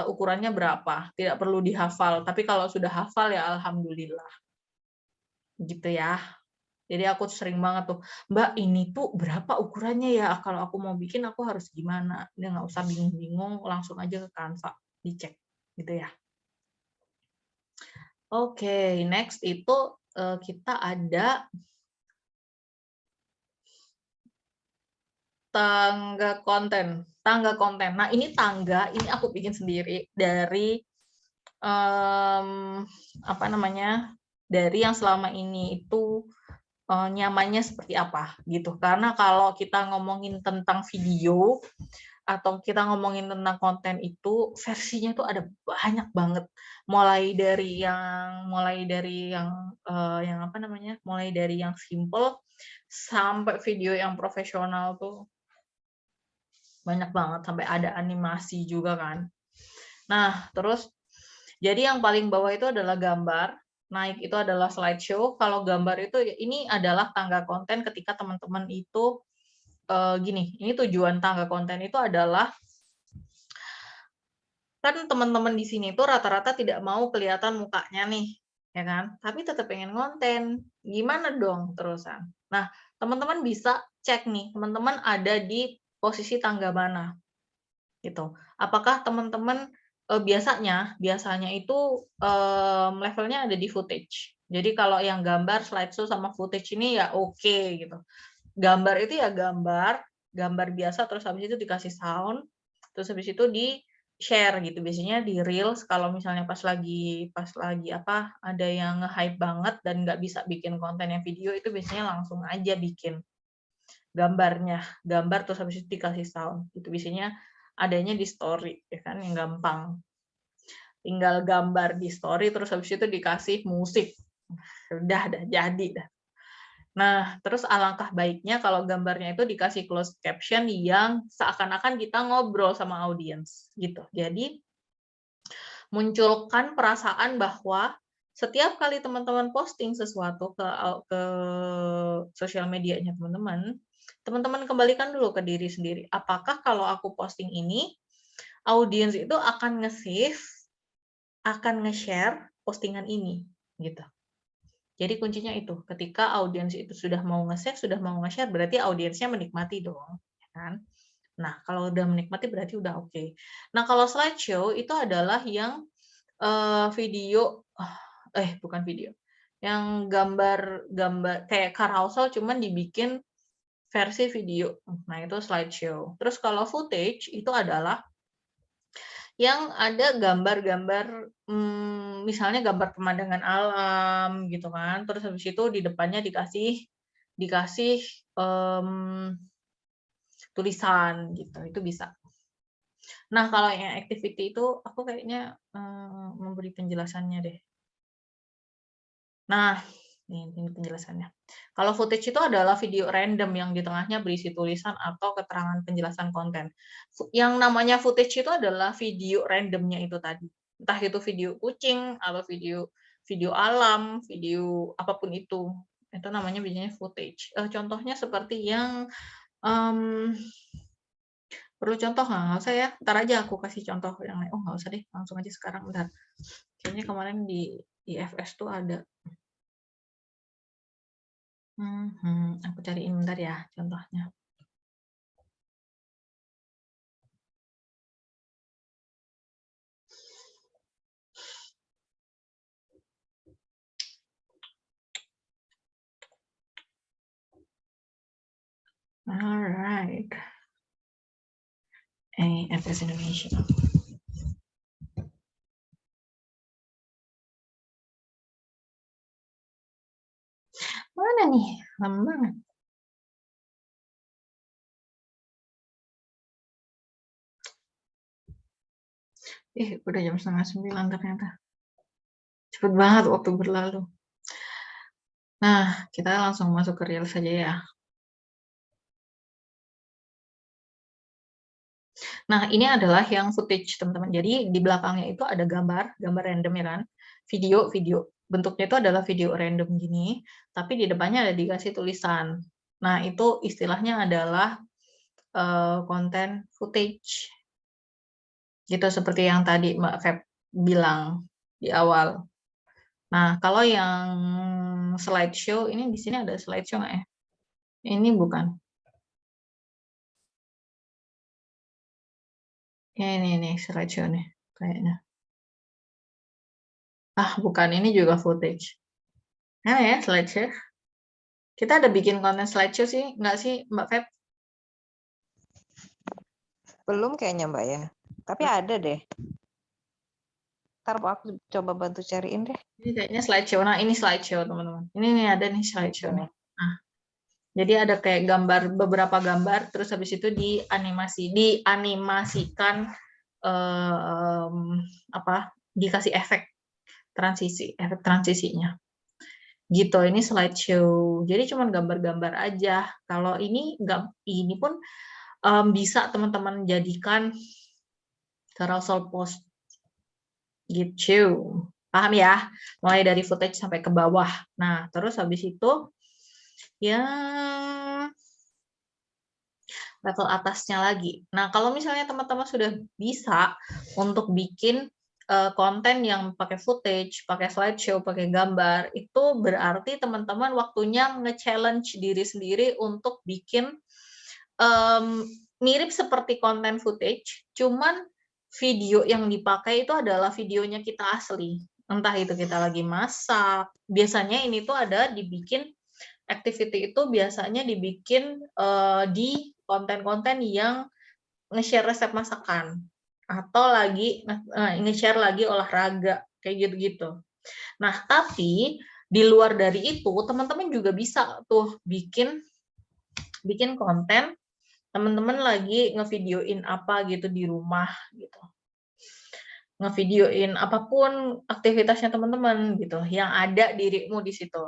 Ukurannya berapa, tidak perlu dihafal, tapi kalau sudah hafal ya alhamdulillah gitu ya. Jadi aku sering banget tuh, Mbak ini tuh berapa ukurannya ya, kalau aku mau bikin aku harus gimana, dia nggak usah bingung-bingung, langsung aja ke Canva dicek gitu ya. Oke, next itu kita ada tangga konten. Nah, ini tangga, ini aku bikin sendiri dari apa namanya? Dari yang selama ini itu nyamannya seperti apa gitu. Karena kalau kita ngomongin tentang video atau kita ngomongin tentang konten itu versinya tuh ada banyak banget. Mulai dari yang apa namanya? Mulai dari yang simple sampai video yang profesional tuh banyak banget, sampai ada animasi juga kan. Nah, terus Jadi yang paling bawah itu adalah gambar, naik itu adalah slideshow. Kalau gambar itu ini adalah tangga konten ketika teman-teman itu gini, ini tujuan tangga konten itu adalah kan teman-teman di sini tuh rata-rata tidak mau kelihatan mukanya nih, ya kan? Tapi tetap pengen konten. Gimana dong terusan? Nah, teman-teman bisa cek nih, teman-teman ada di posisi tangga mana, gitu. Apakah teman-teman biasanya itu levelnya ada di footage. Jadi kalau yang gambar, slideshow sama footage ini ya oke gitu. Gambar itu ya gambar biasa terus habis itu dikasih sound, terus habis itu di share gitu. Biasanya di reels kalau misalnya pas lagi apa ada yang nge-hype banget dan nggak bisa bikin konten yang video itu biasanya langsung aja bikin gambar terus habis itu dikasih sound. Itu biasanya adanya di story ya kan yang gampang. Tinggal gambar di story terus habis itu dikasih musik. Udah jadi dah. Nah, terus alangkah baiknya kalau gambarnya itu dikasih closed caption yang seakan-akan kita ngobrol sama audiens gitu. Jadi munculkan perasaan bahwa setiap kali teman-teman posting sesuatu ke sosial medianya teman-teman, teman-teman kembalikan dulu ke diri sendiri. Apakah kalau aku posting ini, audiens itu akan nge-save, akan nge-share postingan ini gitu. Jadi kuncinya itu, ketika audiens itu sudah mau nge-save, sudah mau nge-share, berarti audiensnya menikmati dong, ya kan? Nah, kalau udah menikmati berarti udah oke. Nah, kalau slideshow itu adalah yang bukan video, yang gambar kayak carousel cuman dibikin versi video. Nah, itu slideshow. Terus kalau footage itu adalah yang ada gambar-gambar, misalnya gambar pemandangan alam gitu kan, terus habis itu di depannya dikasih tulisan gitu, itu bisa. Nah, kalau yang activity itu aku kayaknya memberi penjelasannya deh. Nah, ini penjelasannya. Kalau footage itu adalah video random yang di tengahnya berisi tulisan atau keterangan penjelasan konten. Yang namanya footage itu adalah video randomnya itu tadi. Entah itu video kucing atau video alam, video apapun itu. Itu namanya biasanya footage. Contohnya seperti yang perlu contoh nggak usah ya? Ntar aja aku kasih contoh yang lain. Oh nggak usah deh, langsung aja sekarang. Bentar. Kayaknya kemarin di IFS tuh ada. Aku cariin bentar ya contohnya. Alright. IFS Indonesia. Mana nih? Lama banget. Udah jam 8:30 ternyata. Cepet banget waktu berlalu. Nah, kita langsung masuk ke real saja ya. Nah, ini adalah yang footage, teman-teman. Jadi, di belakangnya itu ada gambar random ya kan. Video. Bentuknya itu adalah video random gini, tapi di depannya ada dikasih tulisan. Nah, itu istilahnya adalah konten footage. Gitu seperti yang tadi Mbak Feb bilang di awal. Nah, kalau yang slideshow, ini di sini ada slideshow nggak ya? Ini bukan. Ya, ini slideshow nih kayaknya. Bukan, ini juga footage. Nah ya, slideshow. Kita ada bikin konten slideshow sih, nggak sih Mbak Feb? Belum kayaknya Mbak ya. Tapi ada deh. Ntar aku coba bantu cariin deh. Ini kayaknya slideshow. Nah, ini slideshow, teman-teman. Ini nih ada nih slideshow nih. Nah, jadi ada kayak beberapa gambar, terus habis itu dianimasikan dikasih efek transisinya. Gitu, ini slideshow. Jadi cuma gambar-gambar aja. Kalau ini pun bisa teman-teman jadikan carousel post. Gitu. Paham ya? Mulai dari footage sampai ke bawah. Nah, terus habis itu yang level atasnya lagi. Nah, kalau misalnya teman-teman sudah bisa untuk bikin konten yang pakai footage, pakai slideshow, pakai gambar, itu berarti teman-teman waktunya nge-challenge diri sendiri untuk bikin mirip seperti konten footage, cuman video yang dipakai itu adalah videonya kita asli. Entah itu kita lagi masak. Biasanya ini tuh ada dibikin activity itu biasanya dibikin di konten-konten yang nge-share resep masakan atau lagi nge-share lagi olahraga kayak gitu-gitu. Nah, tapi di luar dari itu teman-teman juga bisa tuh bikin konten teman-teman lagi ngevideoin apa gitu di rumah gitu. Ngevideoin apapun aktivitasnya teman-teman gitu yang ada dirimu di situ.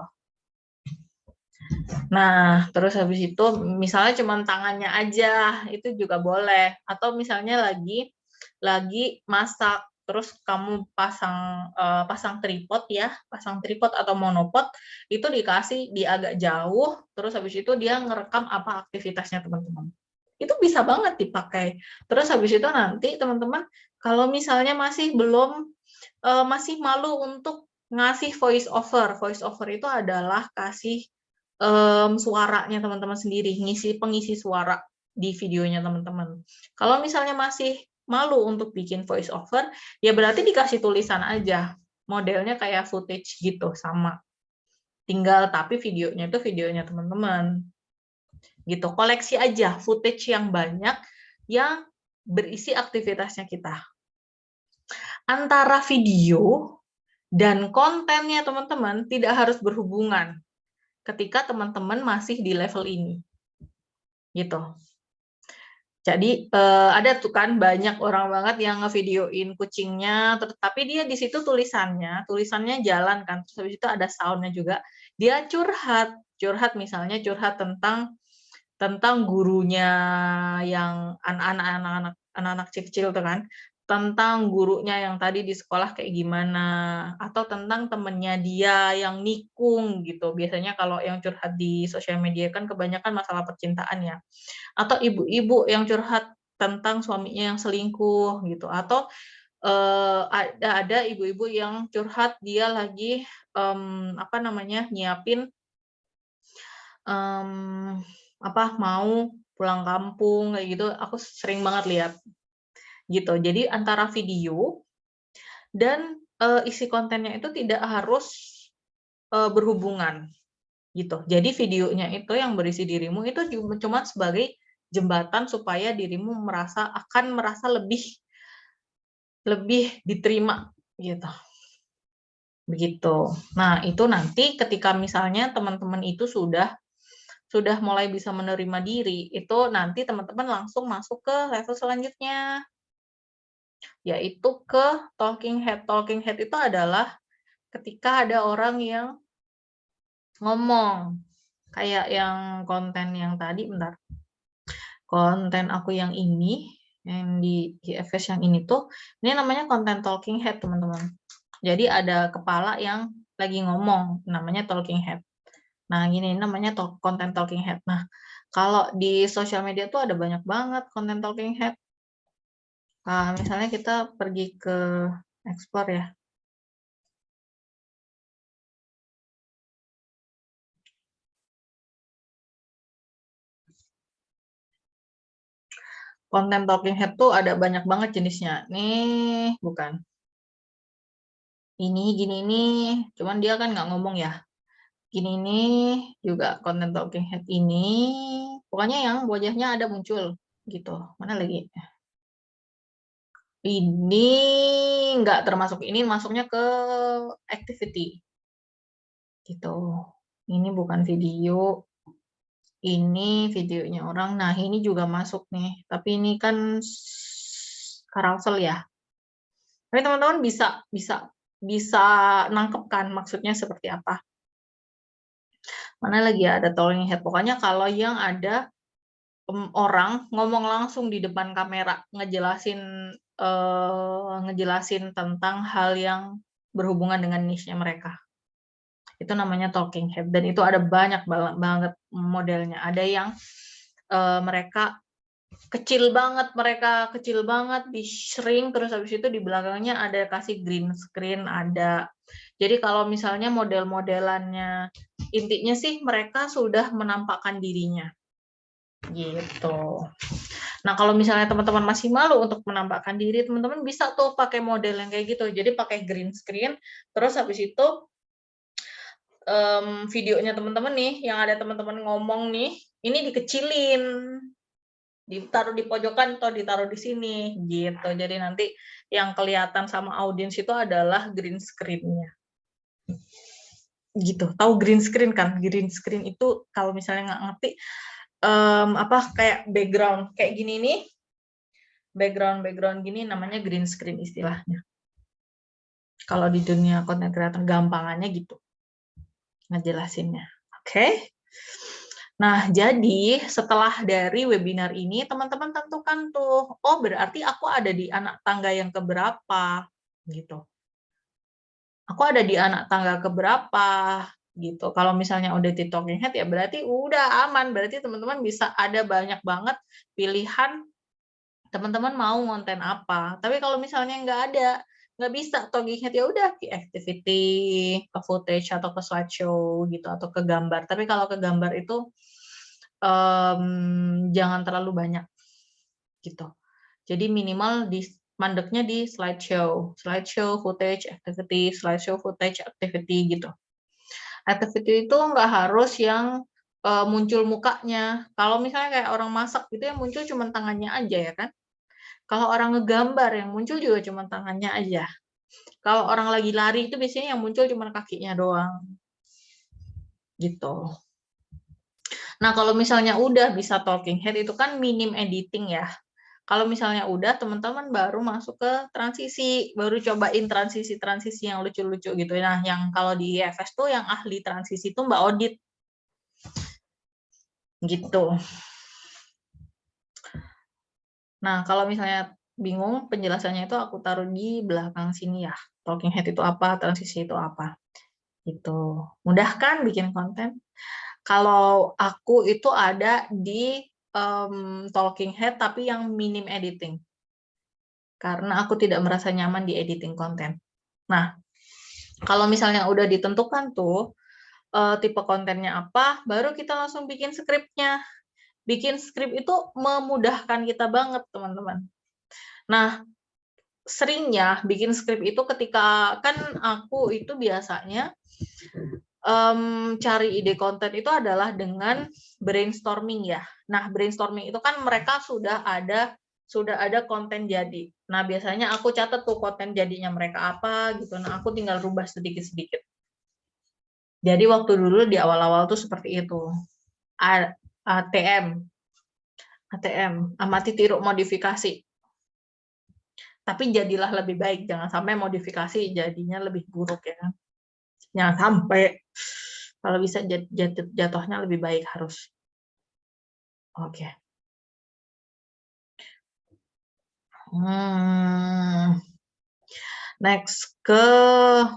Nah, terus habis itu misalnya cuma tangannya aja, itu juga boleh. Atau misalnya lagi masak, terus kamu pasang tripod ya, pasang tripod atau monopod, itu dikasih di agak jauh, terus habis itu dia ngerekam apa aktivitasnya teman-teman. Itu bisa banget dipakai. Terus habis itu nanti teman-teman, kalau misalnya masih masih malu untuk ngasih voice over. Voice over itu adalah kasih suaranya teman-teman sendiri, pengisi suara di videonya teman-teman. Kalau misalnya masih malu untuk bikin voice over, ya berarti dikasih tulisan aja. Modelnya kayak footage gitu, sama. Tinggal tapi videonya itu videonya teman-teman. Gitu, koleksi aja footage yang banyak yang berisi aktivitasnya kita. Antara video dan kontennya teman-teman tidak harus berhubungan ketika teman-teman masih di level ini. Gitu. Jadi ada tuh kan banyak orang banget yang ngevideoin kucingnya, tapi dia di situ tulisannya jalan kan, terus habis itu ada soundnya juga. Dia curhat misalnya curhat tentang gurunya yang anak-anak kecil tuh kan, tentang gurunya yang tadi di sekolah kayak gimana, atau tentang temennya dia yang nikung gitu. Biasanya kalau yang curhat di sosial media kan kebanyakan masalah percintaan ya. Atau ibu-ibu yang curhat tentang suaminya yang selingkuh gitu. Atau ada ibu-ibu yang curhat dia lagi nyiapin mau pulang kampung kayak gitu. Aku sering banget lihat gitu. Jadi antara video dan isi kontennya itu tidak harus berhubungan gitu. Jadi videonya itu yang berisi dirimu itu cuma sebagai jembatan supaya dirimu akan merasa lebih diterima gitu. Begitu. Nah, itu nanti ketika misalnya teman-teman itu sudah mulai bisa menerima diri, itu nanti teman-teman langsung masuk ke level selanjutnya, yaitu ke talking head. Talking head itu adalah ketika ada orang yang ngomong, kayak yang konten yang tadi, bentar. Konten aku yang ini, yang di GFS yang ini tuh, ini namanya konten talking head, teman-teman. Jadi ada kepala yang lagi ngomong, namanya talking head. Nah, ini namanya konten talking head. Nah, kalau di sosial media tuh ada banyak banget konten talking head. Misalnya kita pergi ke explore ya. Konten talking head tuh ada banyak banget jenisnya. Nih, bukan. Ini, gini ini, cuman dia kan nggak ngomong ya. Gini ini juga konten talking head ini. Pokoknya yang wajahnya ada muncul gitu. Mana lagi? Ini nggak termasuk, ini masuknya ke activity gitu. Ini bukan video, ini videonya orang. Nah, ini juga masuk nih, tapi ini kan carousel ya. Tapi teman-teman bisa nangkep kan maksudnya seperti apa. Mana lagi ya ada talking head. Pokoknya kalau yang ada orang ngomong langsung di depan kamera ngejelasin tentang hal yang berhubungan dengan niche-nya mereka. Itu namanya talking head, dan itu ada banyak banget modelnya. Ada yang mereka kecil banget, di shrink, terus habis itu di belakangnya ada kasih green screen, ada. Jadi kalau misalnya model-modelannya, intinya sih mereka sudah menampakkan dirinya gitu. Nah, kalau misalnya teman-teman masih malu untuk menampakkan diri, teman-teman bisa tuh pakai model yang kayak gitu. Jadi pakai green screen, terus habis itu videonya teman-teman nih, yang ada teman-teman ngomong nih, ini dikecilin, ditaruh di pojokan atau ditaruh di sini gitu. Jadi nanti yang kelihatan sama audiens itu adalah green screen-nya. Gitu. Tahu green screen kan? Green screen itu kalau misalnya nggak ngerti kayak background kayak gini nih. Background gini namanya green screen istilahnya. Kalau di dunia content creator gampangannya gitu. Ngejelasinnya. Oke. Nah, jadi setelah dari webinar ini, teman-teman tentukan tuh, oh berarti aku ada di anak tangga yang keberapa, gitu. Aku ada di anak tangga keberapa, gitu. Kalau misalnya udah di talking head, ya berarti udah aman, berarti teman-teman bisa ada banyak banget pilihan teman-teman mau konten apa. Tapi kalau misalnya nggak bisa talking head, ya udah ke activity, ke footage, atau ke slideshow, gitu, atau ke gambar. Tapi kalau ke gambar itu jangan terlalu banyak gitu. Jadi minimal mandeknya di slideshow, footage, activity, slideshow, footage, activity gitu. Activity itu nggak harus yang muncul mukanya. Kalau misalnya kayak orang masak gitu, yang muncul cuma tangannya aja ya kan. Kalau orang ngegambar yang muncul juga cuma tangannya aja. Kalau orang lagi lari itu biasanya yang muncul cuma kakinya doang. Gitu. Nah, kalau misalnya udah bisa talking head itu kan minim editing ya. Kalau misalnya udah, teman-teman baru masuk ke transisi, baru cobain transisi-transisi yang lucu-lucu gitu. Nah, yang kalau di IFS tuh yang ahli transisi tuh Mbak Odit. Gitu. Nah, kalau misalnya bingung penjelasannya itu aku taruh di belakang sini ya. Talking head itu apa, transisi itu apa. Gitu. Mudah kan bikin konten? Kalau aku itu ada di talking head tapi yang minim editing. Karena aku tidak merasa nyaman di editing konten. Nah, kalau misalnya udah ditentukan tuh tipe kontennya apa, baru kita langsung bikin skripnya. Bikin skrip itu memudahkan kita banget, teman-teman. Nah, seringnya bikin skrip itu ketika, kan aku itu biasanya cari ide konten itu adalah dengan brainstorming ya. Nah, brainstorming itu kan mereka sudah ada konten jadi. Nah, biasanya aku catat tuh konten jadinya mereka apa gitu. Nah, aku tinggal rubah sedikit-sedikit. Jadi waktu dulu di awal-awal tuh seperti itu. ATM, amati tiru modifikasi. Tapi jadilah lebih baik, jangan sampai modifikasi jadinya lebih buruk ya kan. Jangan sampai, kalau bisa jatuhnya lebih baik harus. Oke. Next ke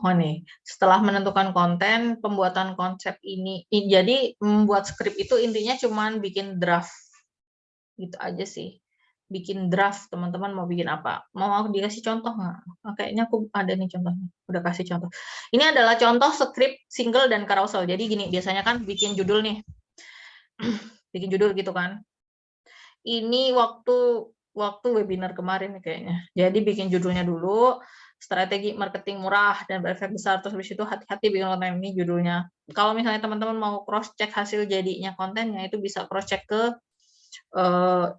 nih. Setelah menentukan konten, pembuatan konsep ini. Jadi membuat skrip itu intinya cuman bikin draft. Gitu aja sih. Bikin draft, teman-teman mau bikin apa? Mau aku dikasih contoh nggak? Kayaknya aku ada nih contohnya. Udah kasih contoh. Ini adalah contoh skrip single dan carousel. Jadi gini, biasanya kan bikin judul nih. Bikin judul gitu kan. Ini waktu webinar kemarin kayaknya. Jadi bikin judulnya dulu, strategi marketing murah dan berefek besar, terus habis itu hati-hati bikin konten, ini judulnya. Kalau misalnya teman-teman mau cross check hasil jadinya kontennya, itu bisa cross check ke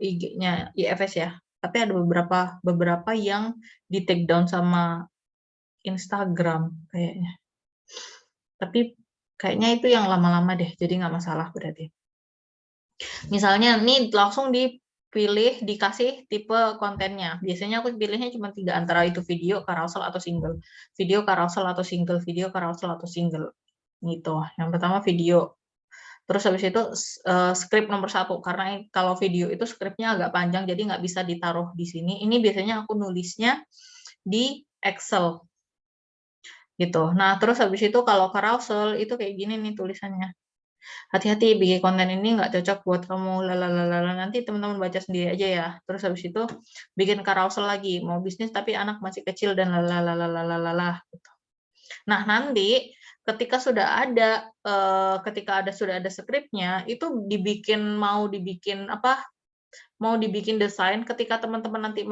IG-nya IFS ya. Tapi ada beberapa yang di take down sama Instagram kayaknya. Tapi kayaknya itu yang lama-lama deh, jadi nggak masalah berarti. Misalnya ini langsung dipilih, dikasih tipe kontennya. Biasanya aku pilihnya cuma 3, antara itu video, carousel, atau single. Video, carousel, atau single. Video, carousel, atau single. Gitu. Yang pertama video. Terus habis itu script nomor 1, karena kalau video itu scriptnya agak panjang, jadi nggak bisa ditaruh di sini. Ini biasanya aku nulisnya di Excel gitu. Nah, terus habis itu kalau carousel itu kayak gini nih tulisannya. Hati-hati, bikin konten ini nggak cocok buat kamu, lalalala. Nanti teman-teman baca sendiri aja ya. Terus habis itu bikin carousel lagi, mau bisnis tapi anak masih kecil dan lalalala gitu. Nah, nanti ketika sudah ada skripnya, itu mau dibikin desain, ketika teman-teman nanti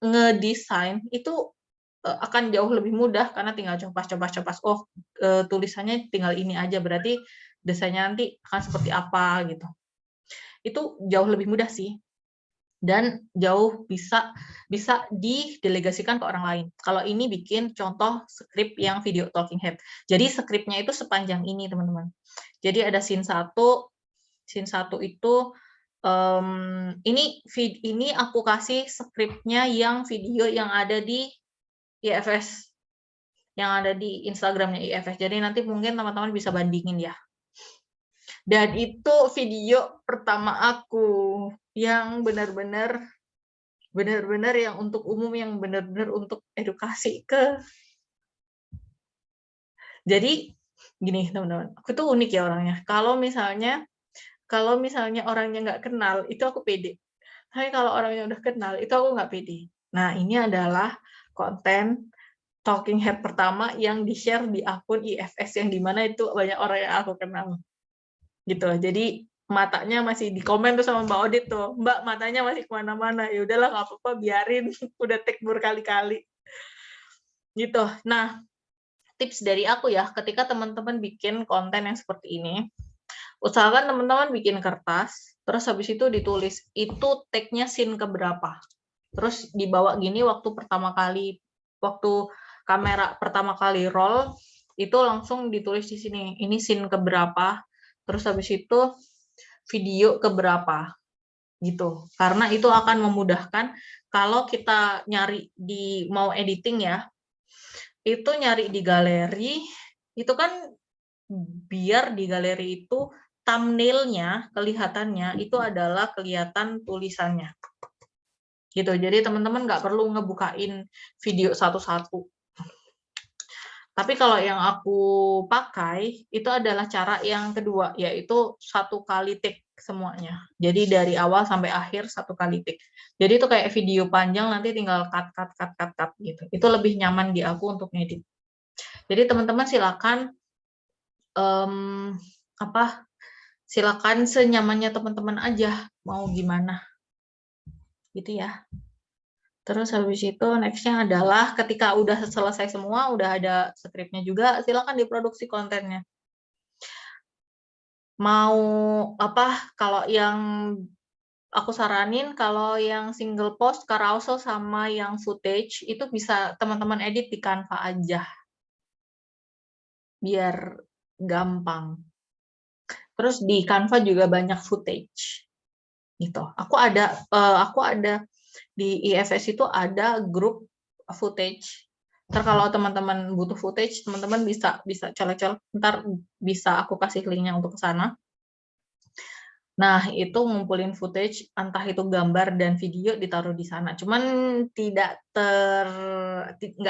ngedesain itu akan jauh lebih mudah karena tinggal copas. Oh, tulisannya tinggal ini aja, berarti desainnya nanti akan seperti apa gitu. Itu jauh lebih mudah sih. Dan jauh bisa didelegasikan ke orang lain. Kalau ini bikin contoh skrip yang video talking head. Jadi skripnya itu sepanjang ini, teman-teman. Jadi ada scene 1 itu ini aku kasih skripnya yang video yang ada di IFS, yang ada di Instagramnya IFS. Jadi nanti mungkin teman-teman bisa bandingin ya. Dan itu video pertama aku yang benar-benar yang untuk umum, yang benar-benar untuk edukasi Jadi gini teman-teman, aku tuh unik ya orangnya. Kalau misalnya orangnya nggak kenal, itu aku pede. Tapi kalau orangnya udah kenal, itu aku nggak pede. Nah, ini adalah konten talking head pertama yang di-share di akun IFS, yang dimana itu banyak orang yang aku kenal. Gitu. Jadi matanya masih di komen tuh sama Mbak Odit tuh, Mbak matanya masih kemana-mana. Ya udahlah nggak apa-apa, biarin. Udah take berkali-kali. Gitu. Nah, tips dari aku ya, ketika teman-teman bikin konten yang seperti ini, usahakan teman-teman bikin kertas, terus habis itu ditulis, itu take-nya scene keberapa. Terus dibawa gini waktu kamera pertama kali roll, itu langsung ditulis di sini, ini scene keberapa, terus habis itu video keberapa, gitu. Karena itu akan memudahkan kalau kita nyari mau editing ya, itu nyari di galeri, itu kan biar di galeri itu thumbnail-nya kelihatannya itu adalah kelihatan tulisannya. Gitu. Jadi teman-teman nggak perlu ngebukain video satu-satu. Tapi kalau yang aku pakai itu adalah cara yang kedua, yaitu 1 kali take semuanya. Jadi dari awal sampai akhir 1 kali take. Jadi itu kayak video panjang, nanti tinggal cut gitu. Itu lebih nyaman di aku untuk ngedit. Jadi teman-teman silakan silakan senyamannya teman-teman aja mau gimana. Gitu ya. Terus habis itu next-nya adalah ketika udah selesai semua, udah ada skripnya juga, silakan diproduksi kontennya. Kalau yang aku saranin, kalau yang single post, carousel sama yang footage, itu bisa teman-teman edit di Canva aja. Biar gampang. Terus di Canva juga banyak footage. Gitu. Aku ada di IFS itu ada grup footage. Ntar kalau teman-teman butuh footage, teman-teman bisa colek-colek. Ntar bisa aku kasih linknya untuk ke sana. Nah, itu ngumpulin footage, entah itu gambar dan video ditaruh di sana. Cuman nggak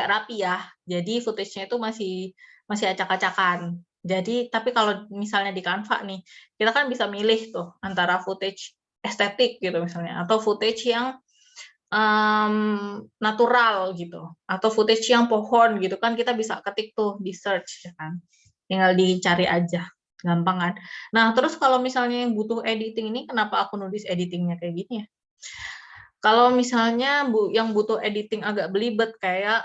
rapi ya. Jadi footage-nya itu masih acak-acakan. Jadi, tapi kalau misalnya di Canva nih, kita kan bisa milih tuh antara footage estetik gitu misalnya, atau footage yang natural gitu, atau footage yang pohon gitu kan, kita bisa ketik tuh di search ya kan, tinggal dicari aja, gampang kan. Nah terus kalau misalnya yang butuh editing ini, kenapa aku nulis editingnya kayak gini ya, kalau misalnya yang butuh editing agak belibet kayak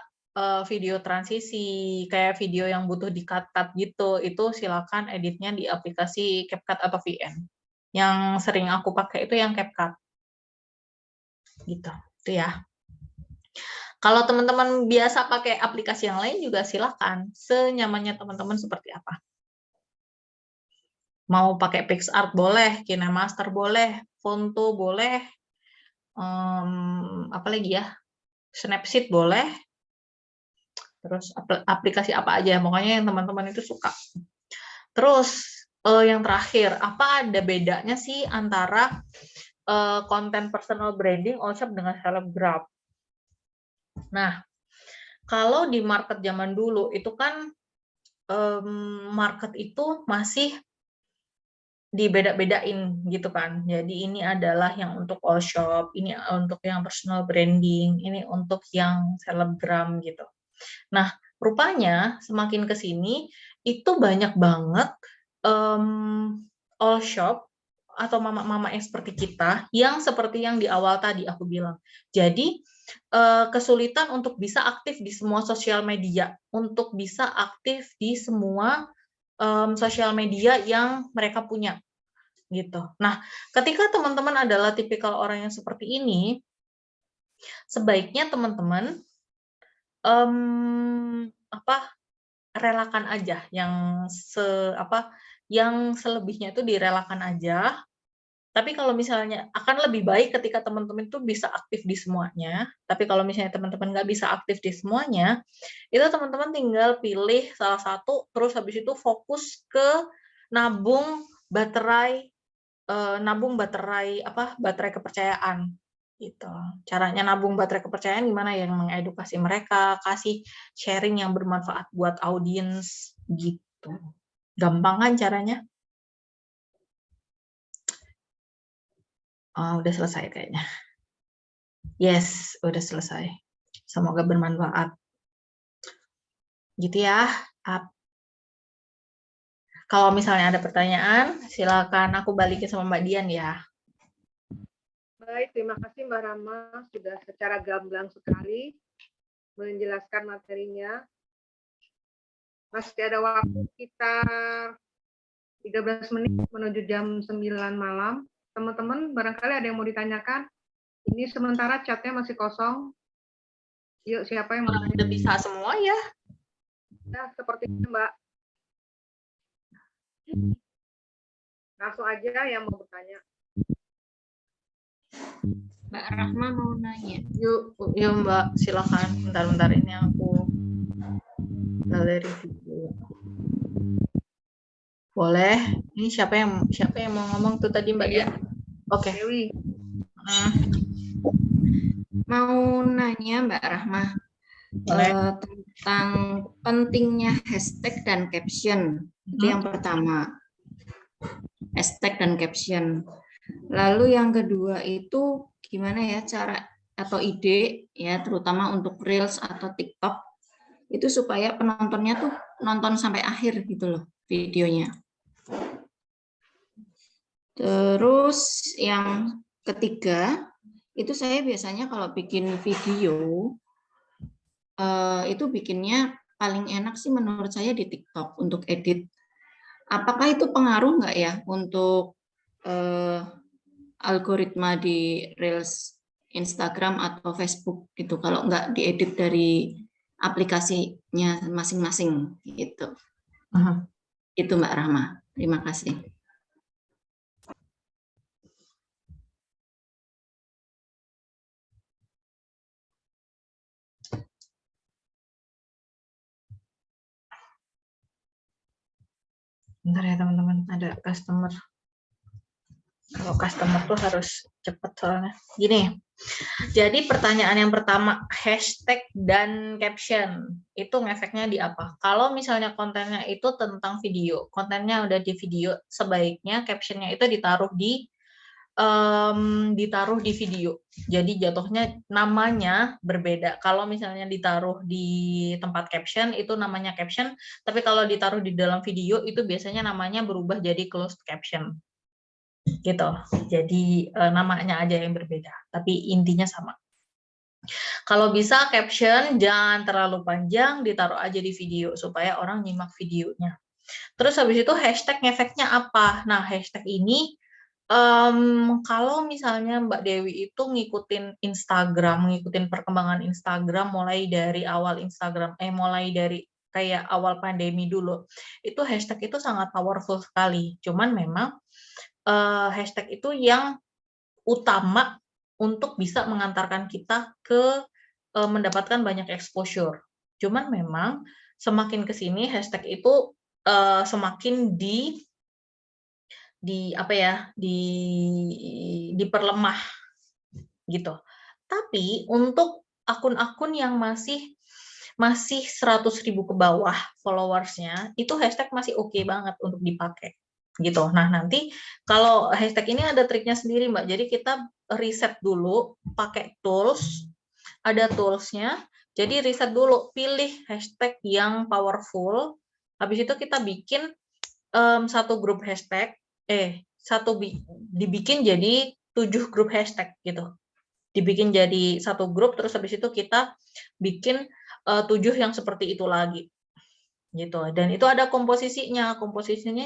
video transisi, kayak video yang butuh di-cut gitu, itu silakan editnya di aplikasi CapCut atau VN. Yang sering aku pakai itu yang CapCut gitu. Itu ya. Kalau teman-teman biasa pakai aplikasi yang lain juga silakan, senyamannya teman-teman seperti apa. Mau pakai PixArt boleh, KineMaster boleh, Fonto boleh, apa lagi ya, Snapseed boleh, terus aplikasi apa aja, pokoknya yang teman-teman itu suka. Terus yang terakhir, apa ada bedanya sih antara konten personal branding all shop dengan selebgram? Nah, kalau di market zaman dulu itu kan market itu masih dibeda-bedain gitu kan. Jadi ini adalah yang untuk all shop, ini untuk yang personal branding, ini untuk yang selebgram gitu. Nah, rupanya semakin ke sini itu banyak banget all shop atau mama-mama yang seperti kita yang seperti yang di awal tadi aku bilang. Jadi kesulitan untuk bisa aktif di semua sosial media, untuk bisa aktif di semua sosial media yang mereka punya gitu. Nah, ketika teman-teman adalah tipikal orang yang seperti ini, sebaiknya teman-teman relakan aja yang selebihnya itu direlakan aja. Tapi kalau misalnya akan lebih baik ketika teman-teman itu bisa aktif di semuanya. Tapi kalau misalnya teman-teman nggak bisa aktif di semuanya, itu teman-teman tinggal pilih salah satu, terus habis itu fokus ke nabung baterai baterai kepercayaan gitu. Caranya nabung baterai kepercayaan gimana, yang mengedukasi mereka, kasih sharing yang bermanfaat buat audiens gitu. Gampang kan caranya? Oh, udah selesai kayaknya. Yes, udah selesai. Semoga bermanfaat. Gitu ya. Kalau misalnya ada pertanyaan, silakan aku balikin sama Mbak Dian ya. Baik, terima kasih Mbak Rama sudah secara gamblang sekali menjelaskan materinya. Masih ada waktu sekitar 13 menit menuju jam 9 malam. Teman-teman, barangkali ada yang mau ditanyakan? Ini sementara chatnya masih kosong. Yuk, siapa yang mau tanya? Udah bisa semua ya? Ya, seperti itu, Mbak. Langsung aja yang mau bertanya. Mbak Rahma mau nanya. Yuk Mbak, silakan. Bentar-bentar ini aku galeri video. Boleh. Ini siapa yang mau ngomong tuh tadi Mbak Dian? Oke. Dewi. Mau nanya Mbak Rahma tentang pentingnya hashtag dan caption. Itu yang pertama. Hashtag dan caption. Lalu yang kedua itu gimana ya cara atau ide ya terutama untuk Reels atau TikTok itu supaya penontonnya tuh nonton sampai akhir gitu loh videonya. Terus yang ketiga itu saya biasanya kalau bikin video itu bikinnya paling enak sih menurut saya di TikTok untuk edit. Apakah itu pengaruh nggak ya untuk algoritma di Reels Instagram atau Facebook gitu kalau nggak diedit dari aplikasinya masing-masing gitu. Itu Mbak Rahma. Terima kasih. Bentar ya teman-teman, ada customer. Kalau customer tuh harus cepat soalnya. Gini, jadi pertanyaan yang pertama, hashtag dan caption, itu ngefeknya di apa? Kalau misalnya kontennya itu tentang video, kontennya udah di video, sebaiknya captionnya itu ditaruh di video. Jadi jatuhnya namanya berbeda. Kalau misalnya ditaruh di tempat caption, itu namanya caption, tapi kalau ditaruh di dalam video, itu biasanya namanya berubah jadi closed caption. Gitu. Jadi namanya aja yang berbeda, tapi intinya sama. Kalau bisa caption jangan terlalu panjang, ditaruh aja di video supaya orang nyimak videonya. Terus habis itu hashtag ngefeknya apa? Nah, hashtag ini kalau misalnya Mbak Dewi itu ngikutin Instagram, ngikutin perkembangan Instagram mulai dari awal mulai dari kayak awal pandemi dulu, itu hashtag itu sangat powerful sekali. Cuman memang hashtag itu yang utama untuk bisa mengantarkan kita ke mendapatkan banyak exposure. Cuman memang semakin ke sini hashtag itu semakin apa ya, diperlemah gitu. Tapi untuk akun-akun yang masih 100.000 ke bawah followersnya, itu hashtag masih oke banget untuk dipakai gitu. Nah, nanti kalau hashtag ini ada triknya sendiri, Mbak. Jadi kita riset dulu pakai tools, ada toolsnya. Jadi riset dulu, pilih hashtag yang powerful. Habis itu kita bikin satu grup hashtag, dibikin jadi 7 grup hashtag gitu. Dibikin jadi satu grup, terus habis itu kita bikin 7 yang seperti itu lagi gitu. Dan itu ada komposisinya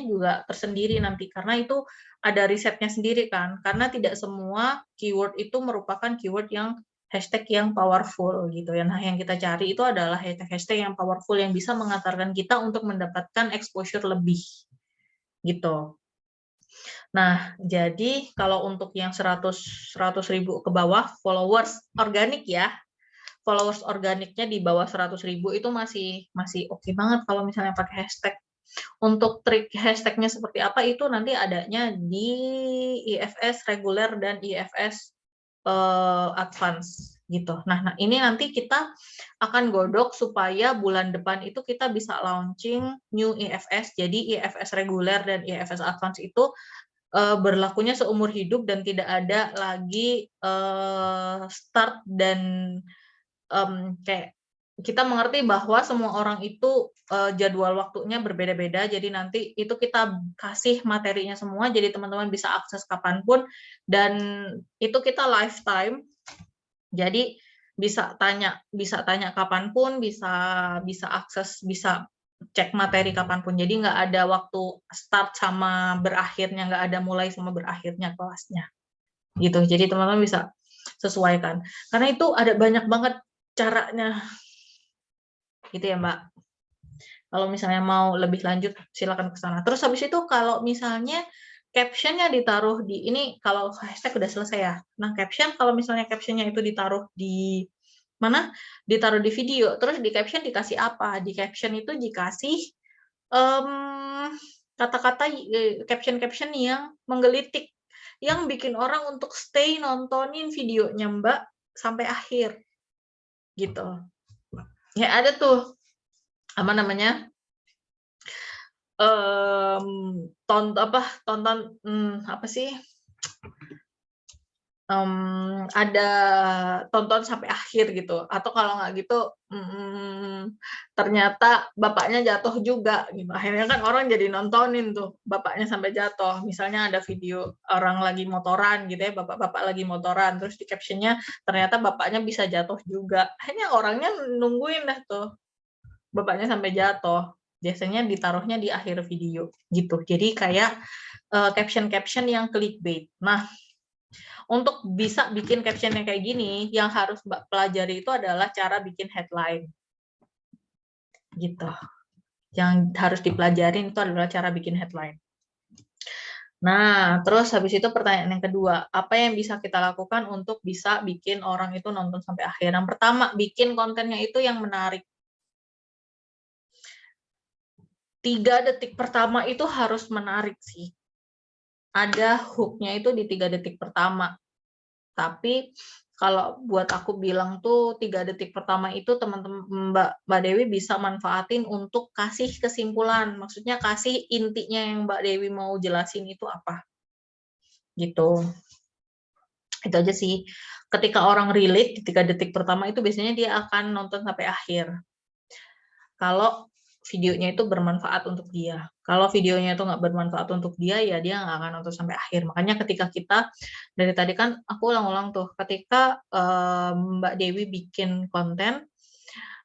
juga tersendiri nanti, karena itu ada risetnya sendiri kan, karena tidak semua keyword itu merupakan keyword yang hashtag yang powerful gitu ya. Nah, yang kita cari itu adalah hashtag yang powerful yang bisa mengantarkan kita untuk mendapatkan exposure lebih gitu. Nah, jadi kalau untuk yang 100.000 ke bawah followers organik ya, followers organiknya di bawah 100.000 itu masih oke banget kalau misalnya pakai hashtag. Untuk trik hashtagnya seperti apa itu nanti adanya di IFS reguler dan IFS advance gitu. Nah, ini nanti kita akan godok supaya bulan depan itu kita bisa launching new IFS. Jadi IFS reguler dan IFS advance itu berlakunya seumur hidup dan tidak ada lagi start dan kayak kita mengerti bahwa semua orang itu jadwal waktunya berbeda-beda, jadi nanti itu kita kasih materinya semua, jadi teman-teman bisa akses kapanpun, dan itu kita lifetime, jadi bisa tanya kapanpun, bisa akses, bisa cek materi kapanpun, jadi nggak ada waktu start sama berakhirnya, nggak ada mulai sama berakhirnya kelasnya, gitu. Jadi teman-teman bisa sesuaikan, karena itu ada banyak banget caranya gitu ya Mbak. Kalau misalnya mau lebih lanjut silakan ke sana. Terus habis itu kalau misalnya captionnya ditaruh di ini, kalau hashtag udah selesai ya. Nah, caption kalau misalnya captionnya itu ditaruh di mana? Ditaruh di video. Terus di caption dikasih apa? Di caption itu dikasih kata-kata caption-caption yang menggelitik, yang bikin orang untuk stay nontonin videonya Mbak sampai akhir gitu. Ya ada tuh apa namanya, ada tonton sampai akhir gitu, atau kalau nggak gitu ternyata bapaknya jatuh juga gitu, akhirnya kan orang jadi nontonin tuh bapaknya sampai jatuh. Misalnya ada video orang lagi motoran gitu ya, bapak-bapak lagi motoran, terus di captionnya ternyata bapaknya bisa jatuh juga, hanya orangnya nungguin dah tuh bapaknya sampai jatuh, biasanya ditaruhnya di akhir video gitu. Jadi kayak caption-caption yang clickbait. Nah, untuk bisa bikin caption yang kayak gini, yang harus Mbak pelajari itu adalah cara bikin headline. Gitu. Yang harus dipelajarin itu adalah cara bikin headline. Nah, terus habis itu pertanyaan yang kedua, apa yang bisa kita lakukan untuk bisa bikin orang itu nonton sampai akhir? Yang pertama, bikin kontennya itu yang menarik. 3 detik pertama itu harus menarik sih. Ada hook-nya itu di 3 detik pertama. Tapi kalau buat aku bilang tuh 3 detik pertama itu teman-teman Mbak Dewi bisa manfaatin untuk kasih kesimpulan. Maksudnya kasih intinya yang Mbak Dewi mau jelasin itu apa. Gitu. Itu aja sih. Ketika orang relate di 3 detik pertama itu biasanya dia akan nonton sampai akhir. Kalau videonya itu bermanfaat untuk dia. Kalau videonya itu nggak bermanfaat untuk dia, ya dia nggak akan nonton sampai akhir. Makanya ketika kita, dari tadi kan aku ulang-ulang tuh, ketika Mbak Dewi bikin konten,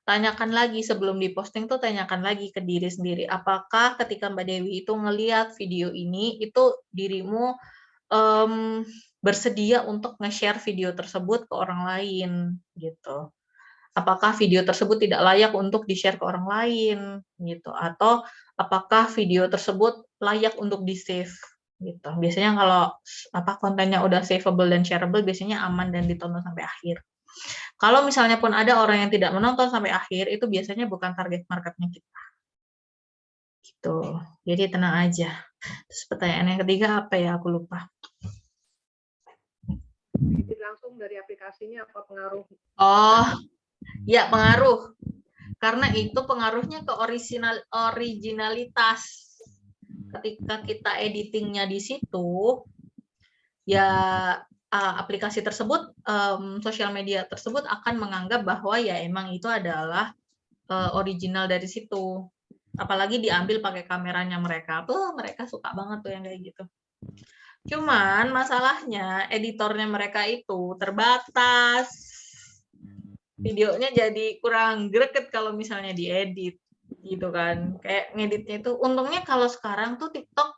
tanyakan lagi sebelum diposting tuh, tanyakan lagi ke diri sendiri, apakah ketika Mbak Dewi itu ngelihat video ini, itu dirimu bersedia untuk nge-share video tersebut ke orang lain, gitu. Apakah video tersebut tidak layak untuk di-share ke orang lain gitu, atau apakah video tersebut layak untuk di-save gitu. Biasanya kalau kontennya udah saveable dan shareable biasanya aman dan ditonton sampai akhir. Kalau misalnya pun ada orang yang tidak menonton sampai akhir, itu biasanya bukan target marketnya kita. Gitu. Jadi tenang aja. Terus pertanyaan yang ketiga apa ya? Aku lupa. Edit langsung dari aplikasinya apa pengaruh? Oh, ya pengaruh. Karena itu pengaruhnya ke originalitas. Ketika kita editingnya di situ, ya aplikasi tersebut, sosial media tersebut akan menganggap bahwa ya emang itu adalah original dari situ. Apalagi diambil pakai kameranya mereka. Mereka suka banget tuh yang kayak gitu. Cuman masalahnya editornya mereka itu terbatas. Videonya jadi kurang greget kalau misalnya diedit gitu kan. Kayak ngeditnya itu untungnya kalau sekarang tuh TikTok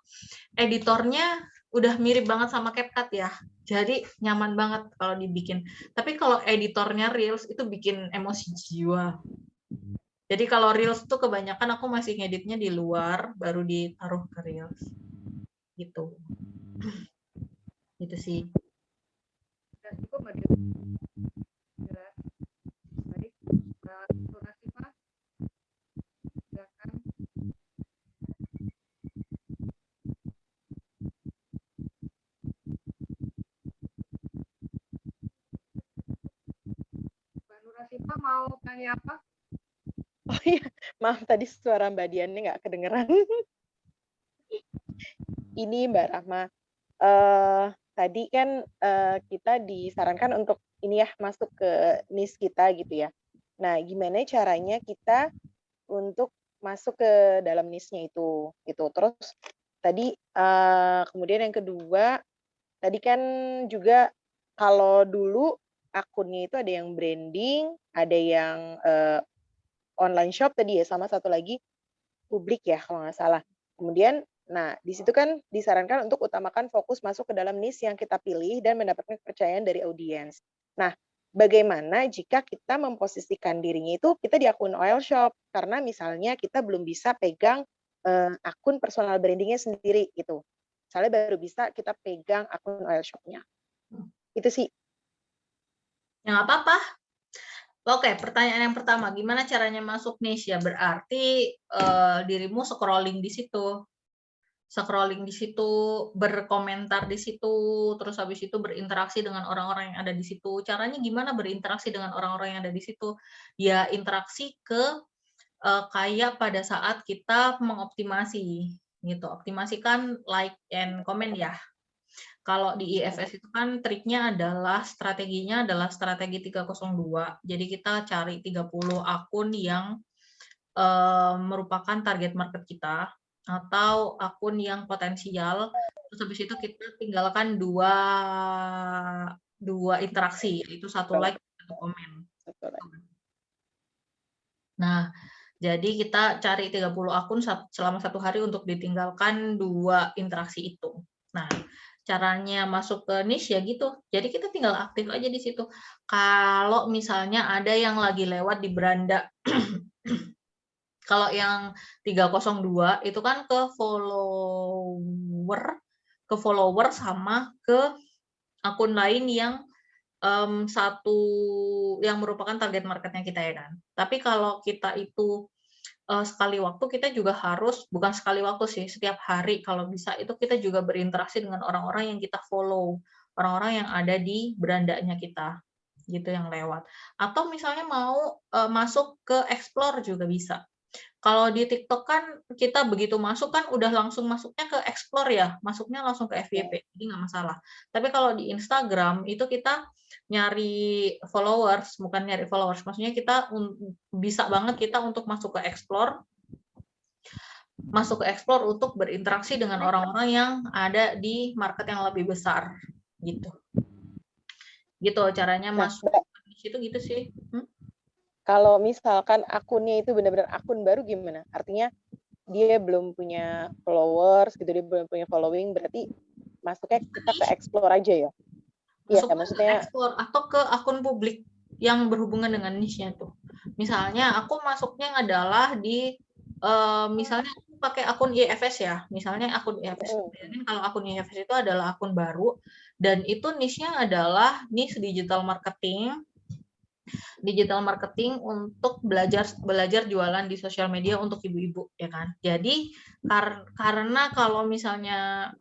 editornya udah mirip banget sama CapCut ya. Jadi nyaman banget kalau dibikin. Tapi kalau editornya Reels itu bikin emosi jiwa. Jadi kalau Reels tuh kebanyakan aku masih ngeditnya di luar baru ditaruh ke Reels. Gitu. Gitu sih. Sudah cukup Mbak jelas. Baik, Mbak Nurasifa, silakan. Mbak Nurasifa mau tanya apa? Oh iya, maaf tadi suara Mbak Diannya nggak kedengeran. Ini Mbak Rahma, tadi kan kita disarankan untuk ini ya masuk ke NIS kita gitu ya. Nah, gimana caranya kita untuk masuk ke dalam NIS-nya itu gitu. Terus tadi kemudian yang kedua, tadi kan juga kalau dulu akunnya itu ada yang branding, ada yang online shop tadi ya, sama satu lagi publik ya kalau nggak salah. Kemudian, nah di situ kan disarankan untuk utamakan fokus masuk ke dalam niche yang kita pilih dan mendapatkan kepercayaan dari audiens. Nah, bagaimana jika kita memposisikan dirinya itu kita di akun oil shop karena misalnya kita belum bisa pegang akun personal brandingnya sendiri gitu. Misalnya baru bisa kita pegang akun oil shopnya. Itu sih. Ya nggak apa-apa. Oke, pertanyaan yang pertama, gimana caranya masuk niche ya? Berarti dirimu scrolling di situ. Scrolling di situ, berkomentar di situ, terus habis itu berinteraksi dengan orang-orang yang ada di situ. Caranya gimana berinteraksi dengan orang-orang yang ada di situ? Ya interaksi ke kayak pada saat kita mengoptimasi gitu. Optimasikan like and comment ya. Kalau di IFS itu kan triknya adalah strateginya adalah strategi 302. Jadi kita cari 30 akun yang merupakan target market kita atau akun yang potensial. Terus habis itu kita tinggalkan dua interaksi, yaitu satu like, satu komen. Nah, jadi kita cari 30 akun selama 1 hari untuk ditinggalkan 2 interaksi itu. Nah, caranya masuk ke niche ya gitu. Jadi kita tinggal aktif aja di situ. Kalau misalnya ada yang lagi lewat di beranda, kalau yang 302 itu kan ke follower sama ke akun lain yang satu yang merupakan target marketnya kita ya kan. Tapi kalau kita itu sekali waktu kita juga harus, bukan sekali waktu sih, setiap hari kalau bisa itu kita juga berinteraksi dengan orang-orang yang kita follow, orang-orang yang ada di berandanya kita gitu yang lewat. Atau misalnya mau masuk ke explore juga bisa. Kalau di TikTok kan kita begitu masuk kan udah langsung masuknya ke explore ya, masuknya langsung ke FYP, jadi nggak masalah. Tapi kalau di Instagram itu kita nyari followers, bukan nyari followers, maksudnya kita bisa banget kita untuk masuk ke explore untuk berinteraksi dengan orang-orang yang ada di market yang lebih besar gitu. Gitu caranya masuk di situ gitu sih. Kalau misalkan akunnya itu benar-benar akun baru gimana? Artinya dia belum punya followers gitu, dia belum punya following, berarti masuknya kita ke explore aja ya? Iya, maksudnya ke explore atau ke akun publik yang berhubungan dengan niche-nya tuh. Misalnya aku masuknya adalah di misalnya aku pakai akun IFS ya, misalnya akun IFS. Kalau akun IFS itu adalah akun baru dan itu niche-nya adalah niche digital marketing digital marketing untuk belajar jualan di sosial media untuk ibu-ibu, ya kan. Jadi karena kalau misalnya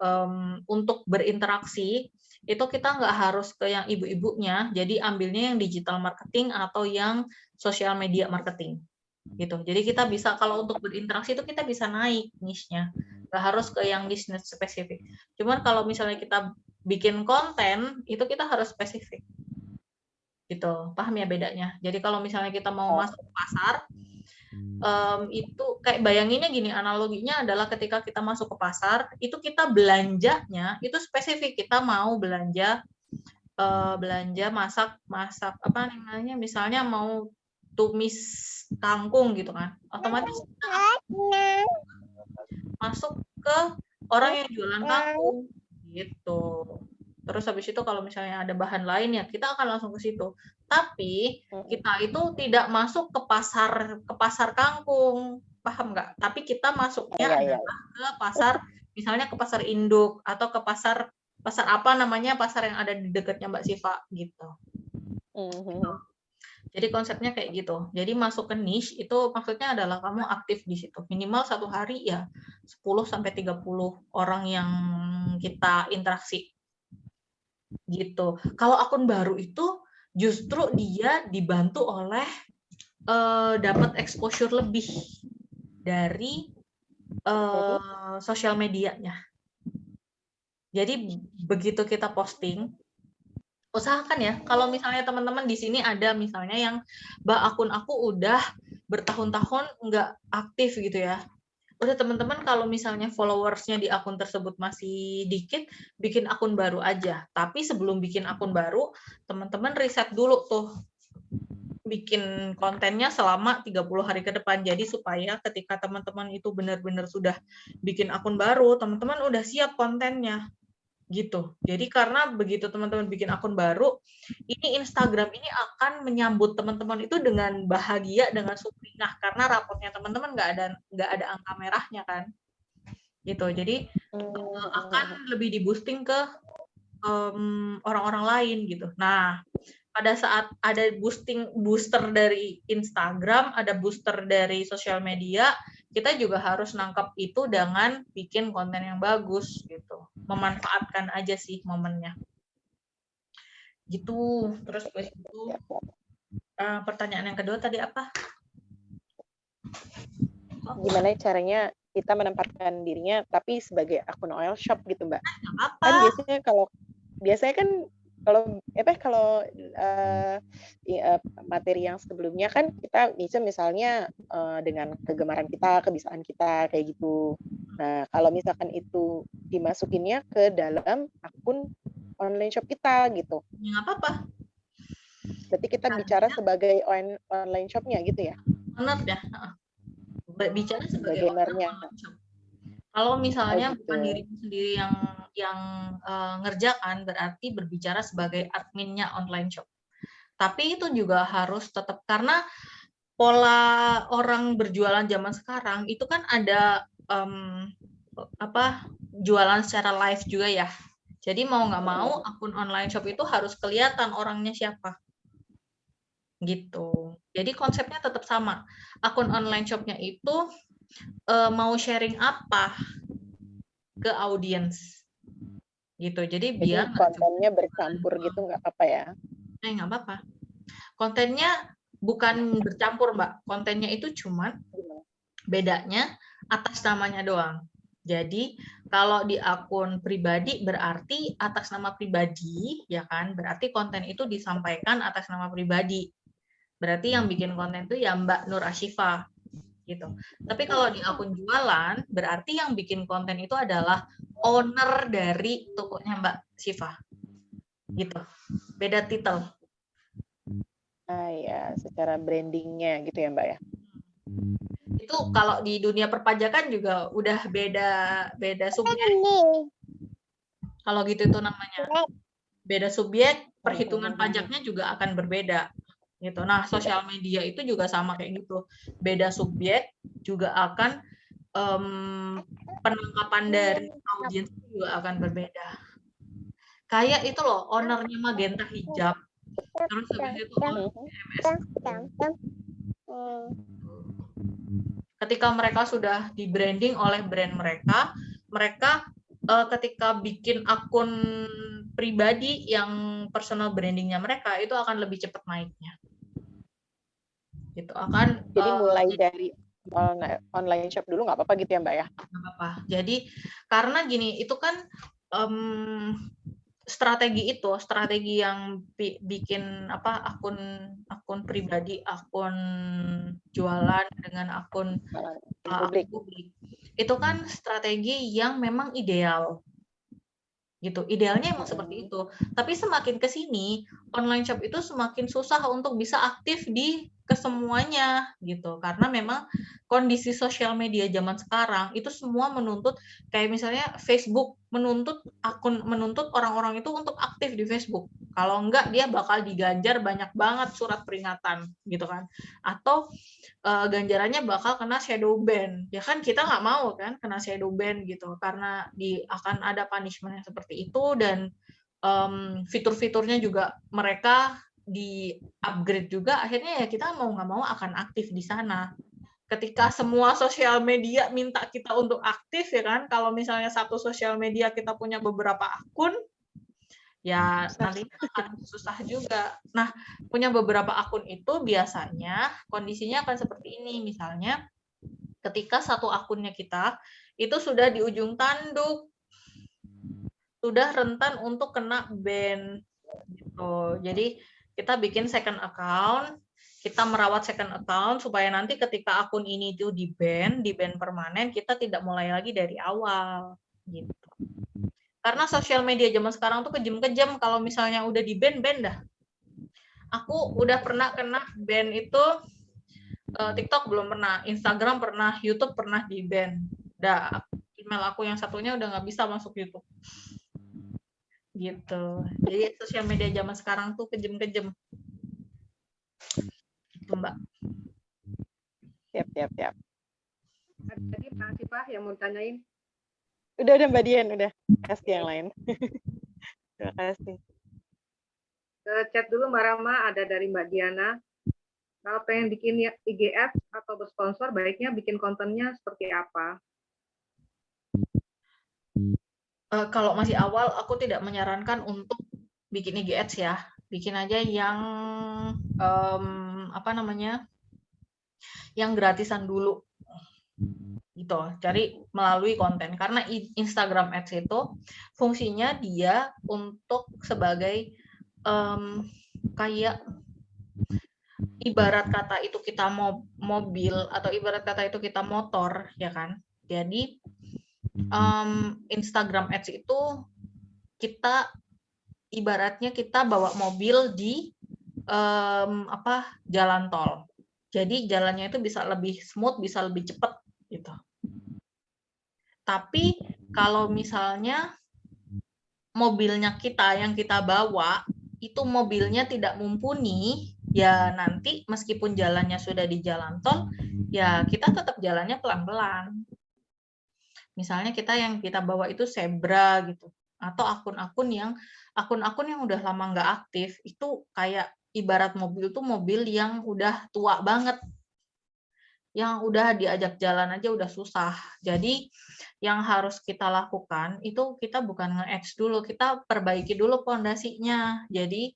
untuk berinteraksi itu kita nggak harus ke yang ibu-ibunya, jadi ambilnya yang digital marketing atau yang sosial media marketing gitu. Jadi kita bisa kalau untuk berinteraksi itu kita bisa naik niche-nya, nggak harus ke yang niche spesifik. Cuman kalau misalnya kita bikin konten itu kita harus spesifik gitu, paham ya bedanya. Jadi kalau misalnya kita mau masuk ke pasar, itu kayak bayanginnya gini, analoginya adalah ketika kita masuk ke pasar, itu kita belanjanya itu spesifik, kita mau belanja masak apa namanya, misalnya mau tumis kangkung gitu kan, otomatis kita masuk ke orang yang jualan kangkung gitu. Terus habis itu kalau misalnya ada bahan lain ya kita akan langsung ke situ. Tapi kita itu tidak masuk ke pasar kangkung, paham nggak? Tapi kita masuknya adalah ke pasar, misalnya ke pasar induk atau ke pasar apa namanya, pasar yang ada di dekatnya Mbak Siva gitu. Gitu. Jadi konsepnya kayak gitu. Jadi masuk ke niche itu maksudnya adalah kamu aktif di situ. Minimal satu hari ya 10-30 orang yang kita interaksi. Gitu. Kalau akun baru itu justru dia dibantu oleh dapat exposure lebih dari sosial medianya. Jadi begitu kita posting, usahakan ya kalau misalnya teman-teman di sini ada misalnya yang Mbak akun aku udah bertahun-tahun nggak aktif gitu ya. Udah teman-teman kalau misalnya followersnya di akun tersebut masih dikit, bikin akun baru aja. Tapi sebelum bikin akun baru, teman-teman riset dulu tuh bikin kontennya selama 30 hari ke depan. Jadi supaya ketika teman-teman itu benar-benar sudah bikin akun baru, teman-teman udah siap kontennya. Gitu. Jadi karena begitu teman-teman bikin akun baru, ini Instagram ini akan menyambut teman-teman itu dengan bahagia, dengan sumringah karena raportnya teman-teman nggak ada angka merahnya kan, gitu. Jadi akan lebih di boosting ke orang-orang lain gitu. Nah, pada saat ada booster dari Instagram, ada booster dari sosial media, kita juga harus nangkap itu dengan bikin konten yang bagus gitu. Memanfaatkan aja sih momennya. Gitu. Terus itu pertanyaan yang kedua tadi apa? Gimana caranya kita menempatkan dirinya tapi sebagai akun oil shop gitu, Mbak? Apa? Kan biasanya kan kalau materi yang sebelumnya kan kita bisa misalnya dengan kegemaran kita, kebiasaan kita kayak gitu. Nah, kalau misalkan itu dimasukinnya ke dalam akun online shop kita gitu. Ya, nggak apa-apa. Berarti kita bicara sebagai online shopnya gitu ya? Benar ya. Bicara sebagai ownernya. Kalau misalnya bukan dirimu sendiri yang ngerjakan, berarti berbicara sebagai adminnya online shop. Tapi itu juga harus tetap, karena pola orang berjualan zaman sekarang itu kan ada jualan secara live juga ya. Jadi mau nggak mau akun online shop itu harus kelihatan orangnya siapa. Gitu. Jadi konsepnya tetap sama. Akun online shopnya itu mau sharing apa ke audiens gitu. Jadi biar kontennya bercampur gitu nggak apa-apa ya? Nggak apa-apa. Kontennya bukan bercampur, Mbak. Kontennya itu cuman bedanya atas namanya doang. Jadi kalau di akun pribadi berarti atas nama pribadi, ya kan? Berarti konten itu disampaikan atas nama pribadi. Berarti yang bikin konten itu ya Mbak Nur Ashifa gitu. Tapi kalau di akun jualan, berarti yang bikin konten itu adalah owner dari tokonya Mbak Syifa. Gitu. Beda titel. Ya, secara brandingnya gitu ya Mbak ya. Itu kalau di dunia perpajakan juga udah beda subjek. Kalau gitu itu namanya. Beda subjek, perhitungan pajaknya juga akan berbeda. Gitu. Nah, sosial media itu juga sama kayak gitu. Beda subjek juga akan penangkapan dari audiens juga akan berbeda. Kayak itu loh, ownernya Magenta Hijab Terus habis itu SMS. Ketika mereka sudah di branding oleh brand mereka, mereka ketika bikin akun pribadi yang personal brandingnya mereka itu akan lebih cepat naiknya. Gitu akan. Jadi mulai dari online shop dulu nggak apa-apa gitu ya Mbak ya? Nggak apa-apa. Jadi karena gini, itu kan strategi yang bikin akun pribadi, akun jualan dengan akun publik. Itu kan strategi yang memang ideal. Gitu. Idealnya emang seperti itu. Tapi semakin ke sini, online shop itu semakin susah untuk bisa aktif di kesemuanya gitu. Karena memang kondisi sosial media zaman sekarang itu semua menuntut, kayak misalnya Facebook menuntut orang-orang itu untuk aktif di Facebook. Kalau enggak dia bakal diganjar banyak banget surat peringatan gitu kan. Atau ganjarannya bakal kena shadow ban. Ya kan kita nggak mau kan kena shadow ban gitu, karena akan ada punishment yang seperti itu, dan fitur-fiturnya juga mereka di upgrade juga, akhirnya ya kita mau nggak mau akan aktif di sana. Ketika semua sosial media minta kita untuk aktif ya kan, kalau misalnya satu sosial media kita punya beberapa akun, ya nanti akan susah juga. Nah, punya beberapa akun itu biasanya kondisinya akan seperti ini. Misalnya ketika satu akunnya kita itu sudah di ujung tanduk, sudah rentan untuk kena ban gitu. Jadi kita bikin second account, kita merawat second account supaya nanti ketika akun ini itu di ban permanen, kita tidak mulai lagi dari awal gitu. Karena sosial media zaman sekarang tuh kejam-kejam, kalau misalnya udah di ban dah. Aku udah pernah kena ban itu, TikTok belum pernah, Instagram pernah, YouTube pernah di ban. Email aku yang satunya udah nggak bisa masuk YouTube. Gitu. Jadi sosial media zaman sekarang tuh kejam-kejam. Gitu, Mbak. Siap. Tadi Pak Sifah yang mau tanyain. Udah Mbak Dian, udah. Kasih yang lain. Terima kasih. Ke chat dulu Mbak Rama, ada dari Mbak Diana. Kalau pengen bikin IG Ads atau bersponsor, baiknya bikin kontennya seperti apa? Kalau masih awal, aku tidak menyarankan untuk bikin IG Ads ya. Bikin aja yang yang gratisan dulu. Gitu. Cari melalui konten. Karena Instagram Ads itu fungsinya dia untuk sebagai kayak ibarat kata itu kita mobil atau ibarat kata itu kita motor, ya kan? Jadi Instagram Ads itu kita ibaratnya kita bawa mobil di jalan tol. Jadi jalannya itu bisa lebih smooth, bisa lebih cepat gitu. Tapi kalau misalnya mobilnya kita yang kita bawa itu mobilnya tidak mumpuni, ya nanti meskipun jalannya sudah di jalan tol, ya kita tetap jalannya pelan-pelan. Misalnya yang kita bawa itu zebra gitu, atau akun-akun yang udah lama nggak aktif, itu kayak ibarat mobil tuh mobil yang udah tua banget, yang udah diajak jalan aja udah susah. Jadi yang harus kita lakukan itu kita bukan nge-ads dulu, kita perbaiki dulu pondasinya. Jadi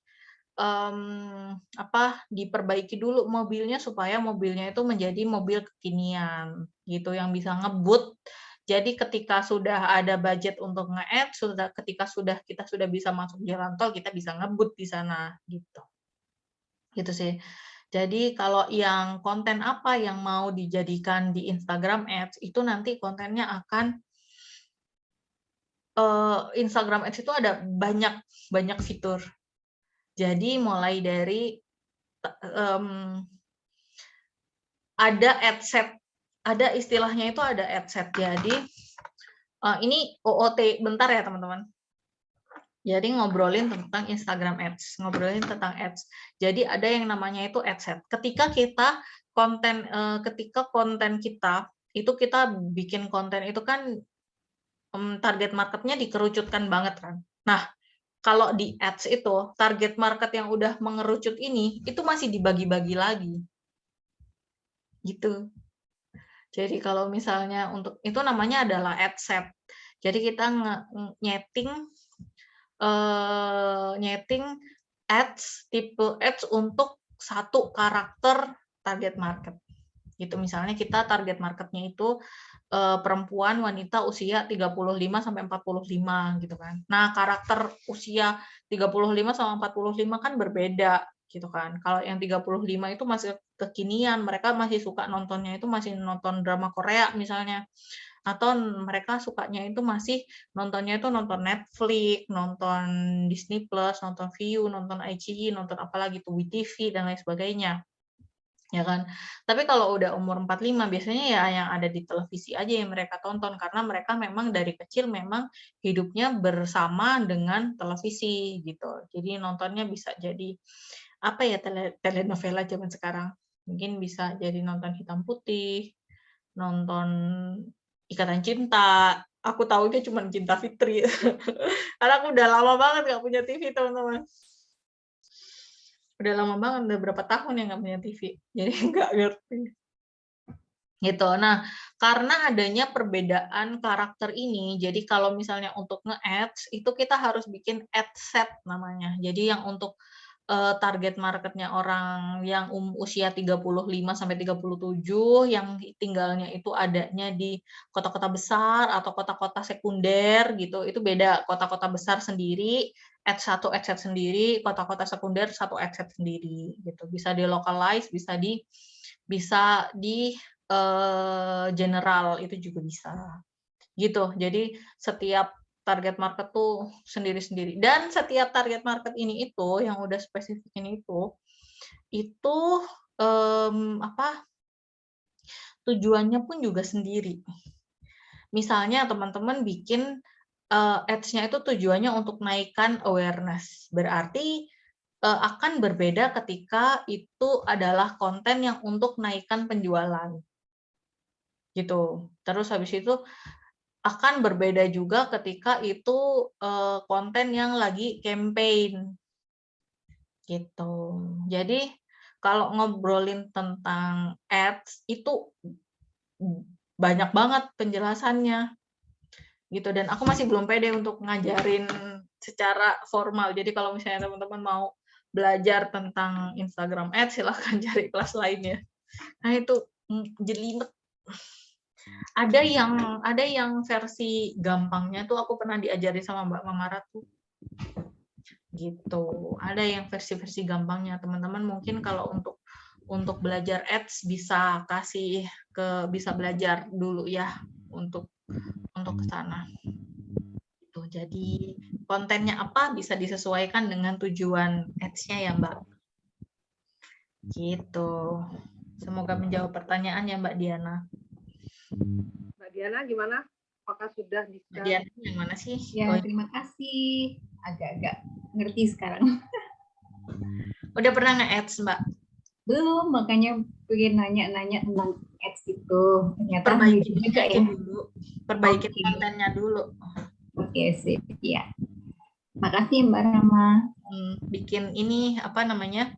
diperbaiki dulu mobilnya supaya mobilnya itu menjadi mobil kekinian gitu, yang bisa ngebut. Jadi ketika sudah ada budget untuk nge-ads, ketika kita sudah bisa masuk jalan tol, kita bisa ngebut di sana gitu. Gitu sih. Jadi kalau yang konten apa yang mau dijadikan di Instagram Ads itu nanti kontennya akan Instagram Ads itu ada banyak fitur. Jadi mulai dari ada ad set, ada istilahnya itu ada ad set. Jadi ini OOT bentar ya teman-teman. Jadi ngobrolin tentang Instagram Ads, ngobrolin tentang ads. Jadi ada yang namanya itu ad set. Ketika konten kita itu kita bikin konten itu kan target marketnya dikerucutkan banget kan. Nah, kalau di ads itu target market yang udah mengerucut ini itu masih dibagi-bagi lagi gitu. Jadi kalau misalnya untuk itu namanya adalah ad set. Jadi kita nyeting ads, tipe ads untuk satu karakter target market. Gitu misalnya kita target marketnya itu perempuan wanita usia 35 sampai 45 gitu kan. Nah, karakter usia 35 sama 45 kan berbeda gitu kan. Kalau yang 35 itu masih kekinian, mereka masih suka nontonnya itu masih nonton drama Korea misalnya. Atau mereka sukanya itu masih nontonnya itu nonton Netflix, nonton Disney Plus, nonton Viu, nonton iQIYI, nonton apalagi tuh WeTV dan lain sebagainya. Ya kan. Tapi kalau udah umur 45 biasanya ya yang ada di televisi aja yang mereka tonton karena mereka memang dari kecil memang hidupnya bersama dengan televisi gitu. Jadi nontonnya bisa jadi apa ya telenovela zaman sekarang. Mungkin bisa jadi nonton hitam putih, nonton Ikatan Cinta. Aku tahunya cuma Cinta Fitri. Karena aku udah lama banget gak punya TV, teman-teman. Udah lama banget, udah berapa tahun yang nggak punya TV, jadi nggak ngerti. Gitu. Nah, karena adanya perbedaan karakter ini, jadi kalau misalnya untuk nge-ads, itu kita harus bikin ad set namanya. Jadi yang untuk target marketnya orang yang usia 35 sampai 37 yang tinggalnya itu adanya di kota-kota besar atau kota-kota sekunder gitu, itu beda. Kota-kota besar sendiri ad satu ad set sendiri, kota-kota sekunder satu ad set sendiri gitu. Bisa di localize, bisa di general itu juga bisa. Gitu. Jadi setiap target market tuh sendiri-sendiri. Dan setiap target market ini itu yang udah spesifik ini itu tujuannya pun juga sendiri. Misalnya teman-teman bikin ads-nya itu tujuannya untuk naikkan awareness. Berarti akan berbeda ketika itu adalah konten yang untuk naikkan penjualan. Gitu. Terus habis itu akan berbeda juga ketika itu konten yang lagi campaign gitu. Jadi kalau ngobrolin tentang ads itu banyak banget penjelasannya gitu, dan aku masih belum pede untuk ngajarin secara formal. Jadi kalau misalnya teman-teman mau belajar tentang Instagram ads silahkan cari kelas lainnya. Nah itu jelimet. Ada yang versi gampangnya tuh aku pernah diajari sama Mbak Mamara tuh gitu. Ada yang versi gampangnya, teman-teman mungkin kalau untuk belajar ads bisa bisa belajar dulu ya untuk ke sana. Gitu. Jadi kontennya apa bisa disesuaikan dengan tujuan ads-nya ya Mbak. Gitu. Semoga menjawab pertanyaannya Mbak Diana. Mbak Diana gimana? Apakah sudah bisa? Mbak Diana yang mana sih? Ya, terima kasih. Agak-agak ngerti sekarang. Udah pernah nge-ads, Mbak? Belum, makanya pengen nanya-nanya tentang ads itu. Ternyata Perbaiki juga ya. dulu. Perbaiki kontennya dulu. Oke, sip. Ya. Makasih Mbak Rama. Bikin ini apa namanya?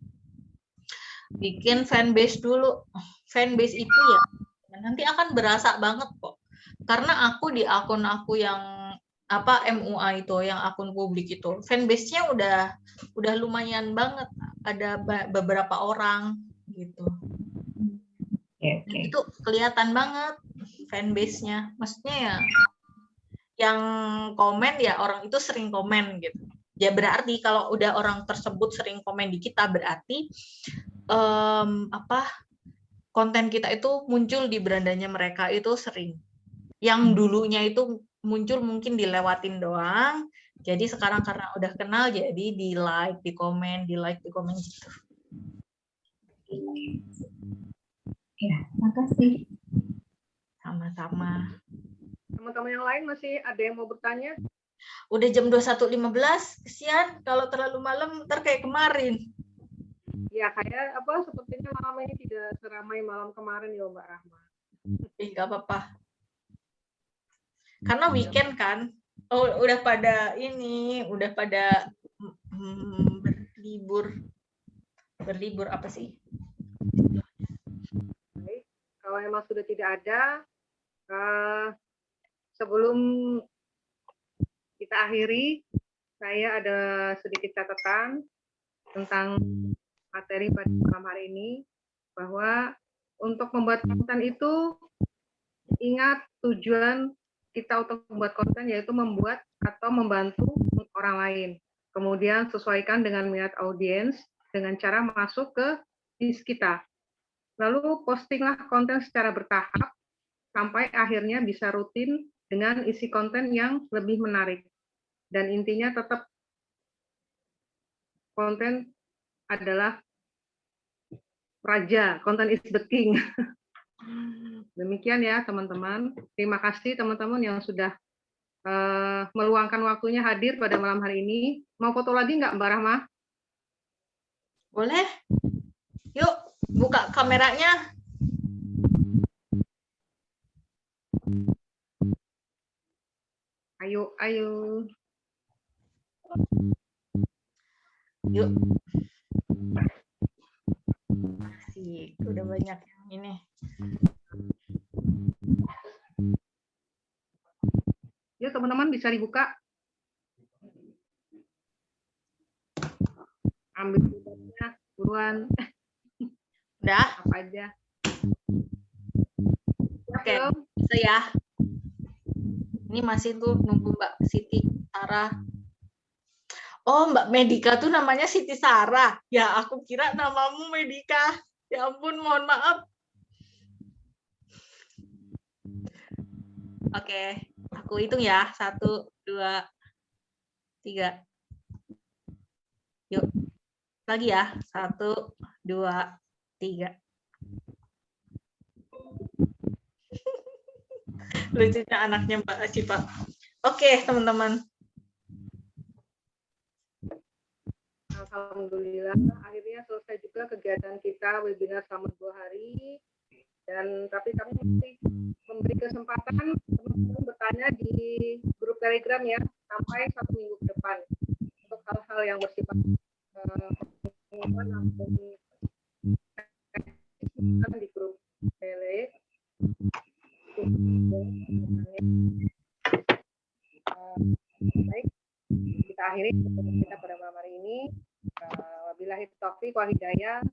Bikin fanbase dulu. Fanbase itu ya nanti akan berasa banget kok. Karena aku di akun aku yang MUA itu, yang akun publik itu, fanbase-nya udah lumayan banget, ada beberapa orang gitu. Okay. Itu kelihatan banget fanbase-nya. Maksudnya ya yang komen ya orang itu sering komen gitu. Ya berarti kalau udah orang tersebut sering komen di kita berarti konten kita itu muncul di berandanya mereka itu sering. Yang dulunya itu muncul mungkin dilewatin doang. Jadi sekarang karena udah kenal jadi di like, di komen gitu. Ya, makasih. Sama-sama. Teman-teman yang lain masih ada yang mau bertanya? Udah jam 21.15, kesian kalau terlalu malam ntar kayak kemarin. Ya kayak sepertinya malam ini tidak seramai malam kemarin ya Mbak Rahma. Nggak apa-apa. Karena weekend kan. Oh, udah pada ini, udah pada berlibur. Berlibur apa sih? Baik, kalau memang sudah tidak ada, sebelum kita akhiri, saya ada sedikit catatan tentang materi pada malam hari ini, bahwa untuk membuat konten itu, ingat tujuan kita untuk membuat konten yaitu membuat atau membantu orang lain. Kemudian sesuaikan dengan minat audiens dengan cara masuk ke niche kita. Lalu postinglah konten secara bertahap sampai akhirnya bisa rutin dengan isi konten yang lebih menarik. Dan intinya tetap konten adalah raja, konten is the king. Demikian ya teman-teman. Terima kasih teman-teman yang sudah meluangkan waktunya hadir pada malam hari ini. Mau foto lagi nggak Mbak Rahma? Boleh? Yuk, buka kameranya. Ayo, ayo. Yuk. Asik, udah banyak yang ini. Yuk teman-teman bisa dibuka. Ambil fotonya, buruan. Udah? Apa aja. Oke, bisa ya. Ini masih tuh nunggu Mbak Siti Sarah. Oh, Mbak Medika tuh namanya Siti Sarah. Ya, aku kira namamu Medika. Ya ampun, mohon maaf. Oke, aku hitung ya. 1, 2, 3. Yuk, lagi ya. 1, 2, 3. Lucunya anaknya Mbak Cipa. Oke, teman-teman. Alhamdulillah, akhirnya selesai juga kegiatan kita webinar selama 2 hari. Dan tapi kami masih memberi kesempatan teman-teman bertanya di grup Telegram ya, sampai 1 minggu ke depan untuk hal-hal yang bersifat pengumuman atau di grup Tele. Baik, kita akhiri pertemuan kita pada malam hari ini. Wabillahi taufiq wal hidayah.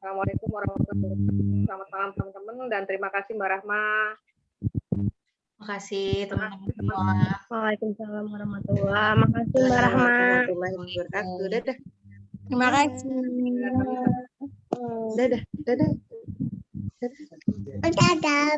Assalamualaikum warahmatullahi wabarakatuh. Selamat malam teman-teman dan terima kasih Mbak Rahma. Terima kasih teman-teman semua. Waalaikumsalam warahmatullahi wabarakatuh. Makasih Mbak Rahma. Warahmatullahi wabarakatuh. Dadah. Terima kasih. Dadah. Dadah. Dadah.